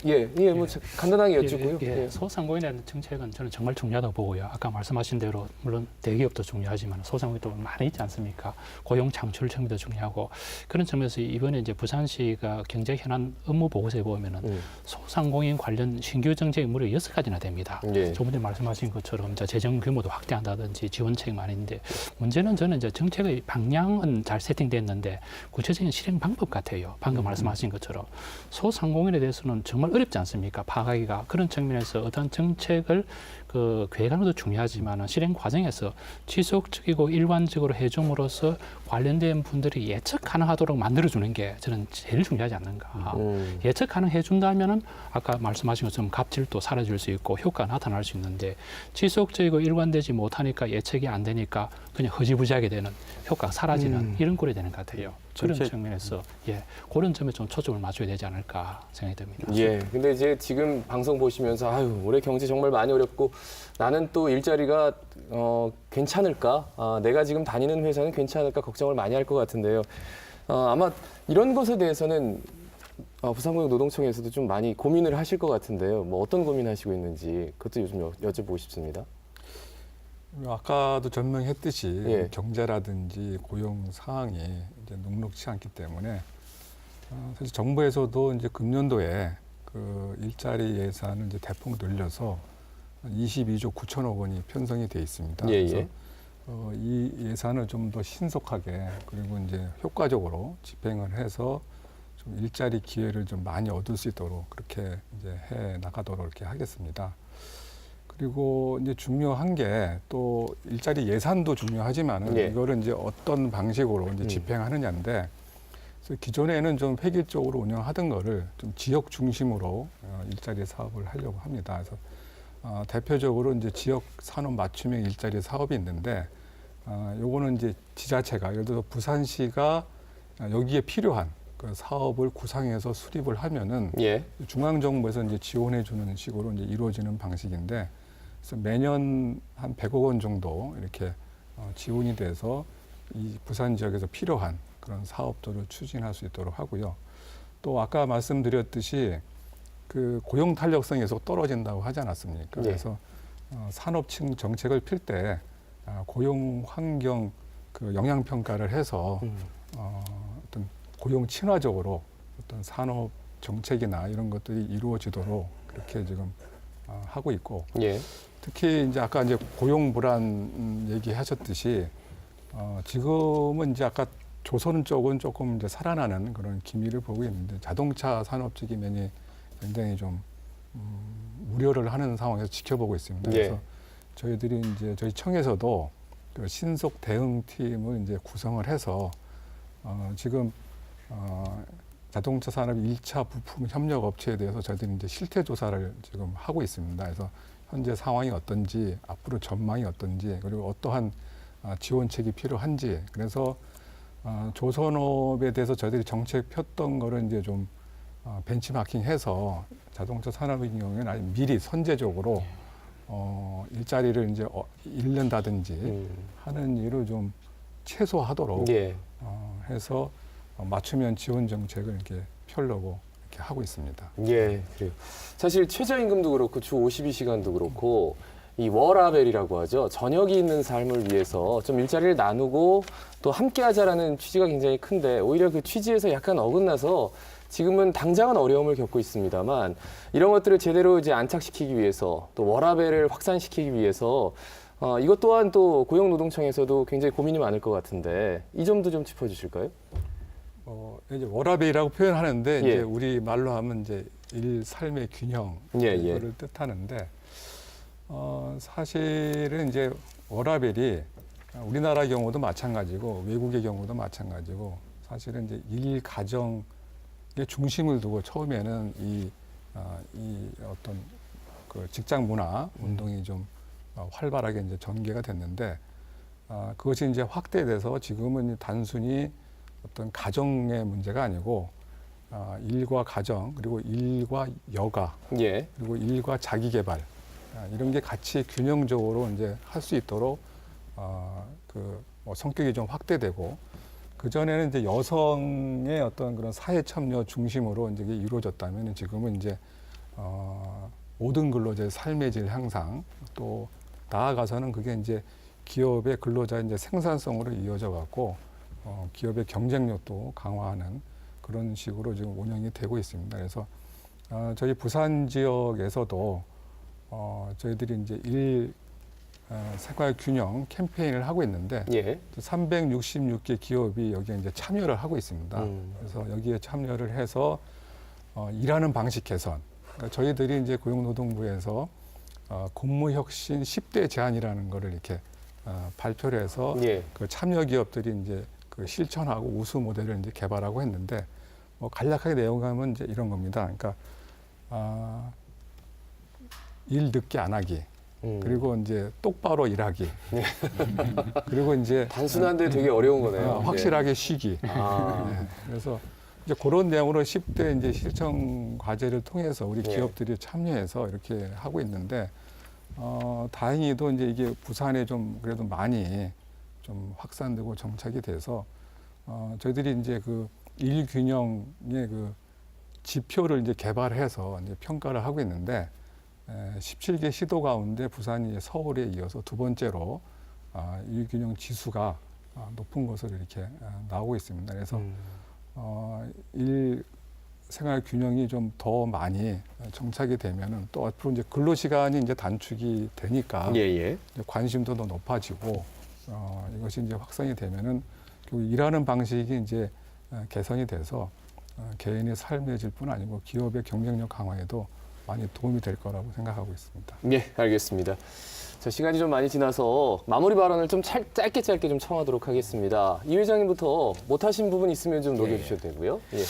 뭐 간단하게 여쭙고요. 예, 소상공인에 대한 정책은 저는 정말 중요하다고 보고요. 아까 말씀하신 대로 물론 대기업도 중요하지만 소상공인도 많이 있지 않습니까? 고용 창출 측면도 중요하고 그런 측면에서 이번에 이제 부산시가 경제 현안 업무 보고서에 보면은 소상공인 관련 신규 정책이 무려 6가지나 됩니다. 예. 조금 전에 말씀하신 것처럼 이제 재정 규모도 확대한다든지 지원책이 많이 있는데 문제는 저는 이제 정책의 방향은 잘 세팅됐는데 구체적인 실행 방법 같아요. 방금 말씀하신 것처럼 소상공인에 대해서는 정말 어렵지 않습니까? 파악하기가 그런 측면에서 어떤 정책을 그 계획하는 것도 중요하지만 실행 과정에서 지속적이고 일관적으로 해줌으로써 관련된 분들이 예측 가능하도록 만들어주는 게 저는 제일 중요하지 않는가. 예측 가능해 준다면은 아까 말씀하신 것처럼 갑질도 사라질 수 있고 효과가 나타날 수 있는데 지속적이고 일관되지 못하니까 예측이 안 되니까 그냥 허지부지하게 되는 효과가 사라지는 이런 꼴이 되는 것 같아요. 그런 측면에서 그런 점에 좀 초점을 맞춰야 되지 않을까 생각이 듭니다. 예. 근데 이제 지금 방송 보시면서 아유, 올해 경제 정말 많이 어렵고 나는 또 일자리가 괜찮을까? 내가 지금 다니는 회사는 괜찮을까 걱정을 많이 할 것 같은데요. 아마 이런 것에 대해서는 부산고용노동청에서도 좀 많이 고민을 하실 것 같은데요. 뭐 어떤 고민하시고 있는지 그것도 요즘 여쭤보고 싶습니다. 아까도 전명했듯이 예. 경제라든지 고용 상황이 이제 녹록치 않기 때문에 사실 정부에서도 이제 금년도에 그 일자리 예산을 이제 대폭 늘려서 22조 9천억 원이 편성이 돼 있습니다. 예, 그래서 예. 이 예산을 좀 더 신속하게 그리고 이제 효과적으로 집행을 해서 좀 일자리 기회를 좀 많이 얻을 수 있도록 그렇게 이제 해 나가도록 이렇게 하겠습니다. 그리고 이제 중요한 게 또 일자리 예산도 중요하지만은 예. 이거를 이제 어떤 방식으로 이제 집행하느냐인데 그래서 기존에는 좀 획일적으로 운영하던 거를 좀 지역 중심으로 일자리 사업을 하려고 합니다. 그래서 대표적으로 이제 지역 산업 맞춤형 일자리 사업이 있는데 요거는 이제 지자체가 예를 들어 부산시가 여기에 필요한 그 사업을 구상해서 수립을 하면은 예. 중앙 정부에서 이제 지원해 주는 식으로 이제 이루어지는 방식인데 그래서 매년 한 100억 원 정도 이렇게 지원이 돼서 이 부산 지역에서 필요한 그런 사업들을 추진할 수 있도록 하고요. 또 아까 말씀드렸듯이 그 고용 탄력성이 계속 떨어진다고 하지 않았습니까? 예. 그래서 산업층 정책을 필 때 고용 환경 그 영향 평가를 해서 어떤 고용 친화적으로 어떤 산업 정책이나 이런 것들이 이루어지도록 그렇게 지금 하고 있고 예. 특히 이제 아까 이제 고용 불안 얘기하셨듯이 지금은 이제 아까 조선 쪽은 조금 이제 살아나는 그런 기미를 보고 있는데 자동차 산업 쪽이 굉장히 좀 우려를 하는 상황에서 지켜보고 있습니다. 예. 그래서 저희들이 이제 저희 청에서도 그 신속 대응팀을 이제 구성을 해서 지금 자동차 산업 1차 부품 협력 업체에 대해서 저희들이 이제 실태 조사를 지금 하고 있습니다. 그래서 현재 상황이 어떤지, 앞으로 전망이 어떤지, 그리고 어떠한 지원책이 필요한지, 그래서 조선업에 대해서 저희들이 정책 폈던 거를 이제 좀 벤치마킹해서 자동차 산업의 경우에는 아예 미리 선제적으로 일자리를 이제 잃는다든지 하는 일을 좀 최소화하도록 예. 해서 맞춤형 지원 정책을 이렇게 펴려고 이렇게 하고 있습니다. 예, 그래요. 사실 최저임금도 그렇고 주 52시간도 그렇고 이 워라벨이라고 하죠. 저녁이 있는 삶을 위해서 좀 일자리를 나누고 또 함께하자라는 취지가 굉장히 큰데 오히려 그 취지에서 약간 어긋나서 지금은 당장은 어려움을 겪고 있습니다만 이런 것들을 제대로 이제 안착시키기 위해서 또 워라벨을 확산시키기 위해서 이것 또한 또 고용노동청에서도 굉장히 고민이 많을 것 같은데 이 점도 좀 짚어주실까요? 이제 워라벨이라고 표현하는데 예. 이제 우리 말로 하면 이제 일 삶의 균형 예, 이거를 뜻하는데 사실은 이제 워라벨이 우리나라 경우도 마찬가지고 외국의 경우도 마찬가지고 사실은 이제 일 가정의 중심을 두고 처음에는 이 어떤 그 직장 문화 운동이 좀 활발하게 이제 전개가 됐는데 그것이 이제 확대돼서 지금은 단순히 어떤 가정의 문제가 아니고 일과 가정 그리고 일과 여가 예. 그리고 일과 자기 개발 이런 게 같이 균형적으로 이제 할 수 있도록 성격이 좀 확대되고 그 전에는 이제 여성의 어떤 그런 사회 참여 중심으로 이제 이게 이루어졌다면 지금은 이제 모든 근로자의 삶의 질 향상 또 나아가서는 그게 이제 기업의 근로자의 이제 생산성으로 이어져 갖고 기업의 경쟁력도 강화하는 그런 식으로 지금 운영이 되고 있습니다. 그래서 저희 부산 지역에서도 저희들이 이제 생활 균형 캠페인을 하고 있는데 예. 366개 기업이 여기에 이제 참여를 하고 있습니다. 그래서 여기에 참여를 해서 일하는 방식 개선. 그러니까 저희들이 이제 고용노동부에서 근무혁신 10대 제안이라는 거를 이렇게 발표를 해서 예. 그 참여 기업들이 이제 그 그 실천하고 우수 모델을 이제 개발하고 했는데 뭐 간략하게 내용하면 이제 이런 겁니다. 그러니까 일 늦게 안 하기. 그리고 이제 똑바로 일하기. 그리고 이제 단순한데 되게 어려운 거네요. 확실하게 쉬기. 아. 네. 그래서 이제 그런 내용으로 10대 이제 실천 과제를 통해서 우리 예. 기업들이 참여해서 이렇게 하고 있는데 다행히도 이제 이게 부산에 좀 그래도 많이 좀 확산되고 정착이 돼서 저희들이 이제 그 일 균형의 그 지표를 이제 개발해서 이제 평가를 하고 있는데 17개 시도 가운데 부산이 서울에 이어서 두 번째로 일 균형 지수가 높은 것으로 이렇게 나오고 있습니다. 그래서 일 생활 균형이 좀 더 많이 정착이 되면은 또 앞으로 이제 근로 시간이 이제 단축이 되니까 예. 이제 관심도 더 높아지고 이것이 이제 확산이 되면은 결국 일하는 방식이 이제 개선이 돼서 개인의 삶의 질뿐 아니고 기업의 경쟁력 강화에도 많이 도움이 될 거라고 생각하고 있습니다. 예, 알겠습니다. 자, 시간이 좀 많이 지나서 마무리 발언을 좀 짧게 좀 청하도록 하겠습니다. 이 회장님부터 못하신 부분 있으면 좀 녹여주셔도 되고요. 예.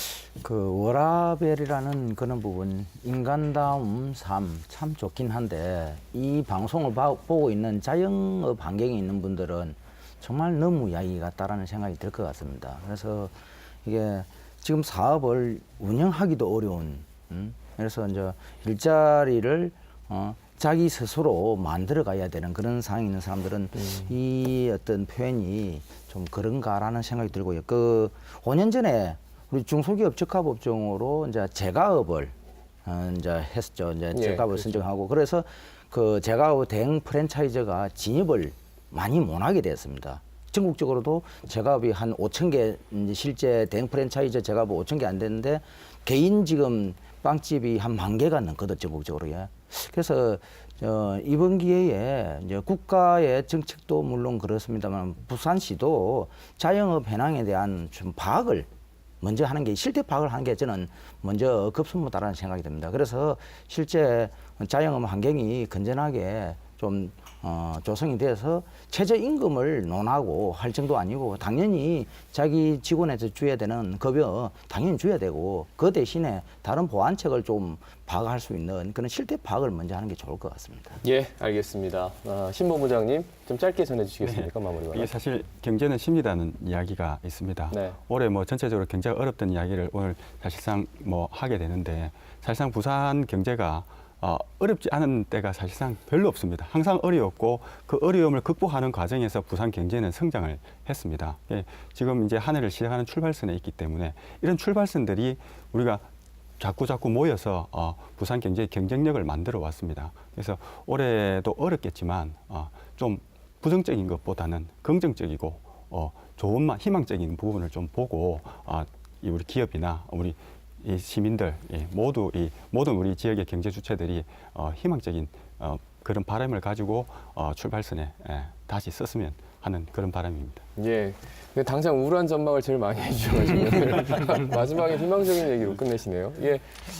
그 워라벨이라는 그런 부분, 인간다움 삶 참 좋긴 한데 이 방송을 보고 있는 자영업 환경에 있는 분들은 정말 너무 야기 같다라는 생각이 들 것 같습니다. 그래서 이게 지금 사업을 운영하기도 어려운, 그래서 이제 일자리를 자기 스스로 만들어 가야 되는 그런 상황에 있는 사람들은 이 어떤 표현이 좀 그런가라는 생각이 들고요. 그 5년 전에 우리 중소기업 적합업종으로 이제 제가업을 이제 했었죠. 이제 예, 제가업을 그렇죠. 선정하고 그래서 그 제가업 대행 프랜차이즈가 진입을 많이 못하게 됐습니다. 전국적으로도 제가업이 한 5천 개, 이제 실제 대행 프랜차이즈 제가업 5천 개 안 됐는데 개인 지금 빵집이 한 10,000개가 넘거든 전국적으로. 예. 그래서 이번 기회에 이제 국가의 정책도 물론 그렇습니다만 부산시도 자영업 현황에 대한 좀 파악을 먼저 하는 게 실태 파악을 하는 게 저는 먼저 급선무다라는 생각이 듭니다. 그래서 실제 자영업 환경이 건전하게 좀 조성이 돼서 최저임금을 논하고 할 정도 아니고 당연히 자기 직원에서 줘야 되는 급여 당연히 줘야 되고 그 대신에 다른 보완책을 좀 파악할 수 있는 그런 실태 파악을 먼저 하는 게 좋을 것 같습니다. 예, 알겠습니다. 신본부장님 좀 짧게 전해주시겠습니까? 마무리 발언. 이게 사실 경제는 심리라는 이야기가 있습니다. 네. 올해 뭐 전체적으로 경제가 어렵다는 이야기를 오늘 사실상 뭐 하게 되는데 사실상 부산 경제가 어렵지 않은 때가 사실상 별로 없습니다. 항상 어려웠고 그 어려움을 극복하는 과정에서 부산 경제는 성장을 했습니다. 예, 지금 이제 한 해를 시작하는 출발선에 있기 때문에 이런 출발선들이 우리가 자꾸 모여서 부산 경제의 경쟁력을 만들어 왔습니다. 그래서 올해도 어렵겠지만 좀 부정적인 것보다는 긍정적이고 좋은 희망적인 부분을 좀 보고 우리 기업이나 우리 이 시민들 모두 모든 우리 지역의 경제 주체들이 희망적인 그런 바람을 가지고 출발선에 다시 섰으면 하는 그런 바람입니다. 예. 근데 당장 우울한 전망을 제일 많이 해주셔가지고 마지막에 희망적인 얘기로 끝내시네요. 예.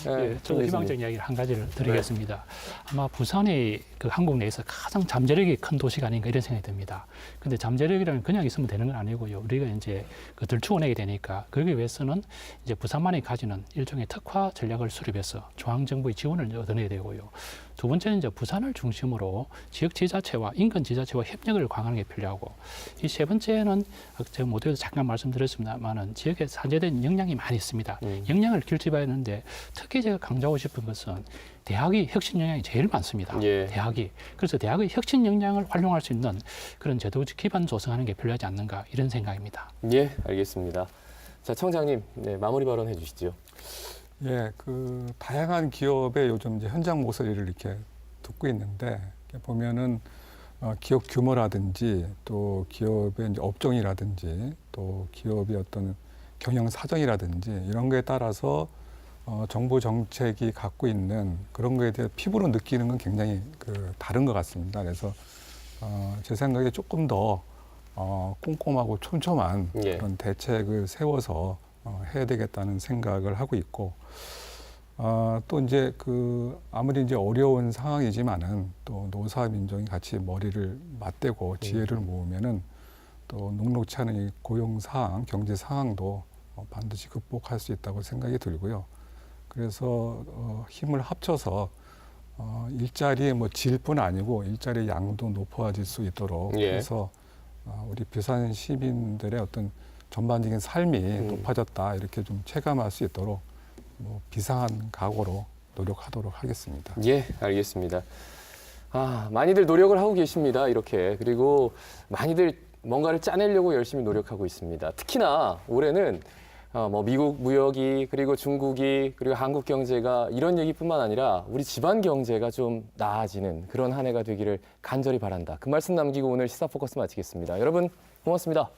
예, 저도 희망적인 이야기를 한 가지를 드리겠습니다. 아마 부산이 그 한국 내에서 가장 잠재력이 큰 도시가 아닌가 이런 생각이 듭니다. 근데 잠재력이라는 그냥 있으면 되는 건 아니고요. 우리가 이제 그 들추어내게 되니까 그러기 위해서는 이제 부산만이 가지는 일종의 특화 전략을 수립해서 중앙정부의 지원을 얻어내야 되고요. 두 번째는 이제 부산을 중심으로 지역 지자체와 인근 지자체와 협력을 강화하는 게 필요하고 이 세 번째는 제가 모두에도 잠깐 말씀드렸습니다만은 지역에 산재된 역량이 많이 있습니다. 역량을 길러봐야 하는데 특히 제가 강조하고 싶은 것은 대학이 혁신 역량이 제일 많습니다. 예. 대학이. 그래서 대학의 혁신 역량을 활용할 수 있는 그런 제도적 기반 조성하는 게 필요하지 않는가 이런 생각입니다. 예, 알겠습니다. 자, 청장님, 네, 마무리 발언 해주시죠. 예, 그 다양한 기업의 요즘 이제 현장 모서리를 이렇게 듣고 있는데 이렇게 보면은 기업 규모라든지 또 기업의 이제 업종이라든지 또 기업의 어떤 경영 사정이라든지 이런 거에 따라서 정부 정책이 갖고 있는 그런 거에 대해 피부로 느끼는 건 굉장히 다른 것 같습니다. 그래서 제 생각에 조금 더 꼼꼼하고 촘촘한 예. 그런 대책을 세워서 해야 되겠다는 생각을 하고 있고 또 이제 아무리 이제 어려운 상황이지만은 또 노사 민정이 같이 머리를 맞대고 지혜를 모으면은 또 녹록치 않은 이 고용 상황, 경제 상황도 반드시 극복할 수 있다고 생각이 들고요. 그래서 힘을 합쳐서 일자리의 뭐 질뿐 아니고 일자리의 양도 높아질 수 있도록 예. 해서 우리 부산 시민들의 어떤 전반적인 삶이 높아졌다 이렇게 좀 체감할 수 있도록 뭐 비상한 각오로 노력하도록 하겠습니다. 예, 알겠습니다. 많이들 노력을 하고 계십니다. 이렇게. 그리고 많이들 뭔가를 짜내려고 열심히 노력하고 있습니다. 특히나 올해는 뭐 미국 무역이 그리고 중국이 그리고 한국 경제가 이런 얘기뿐만 아니라 우리 집안 경제가 좀 나아지는 그런 한 해가 되기를 간절히 바란다. 그 말씀 남기고 오늘 시사 포커스 마치겠습니다. 여러분 고맙습니다.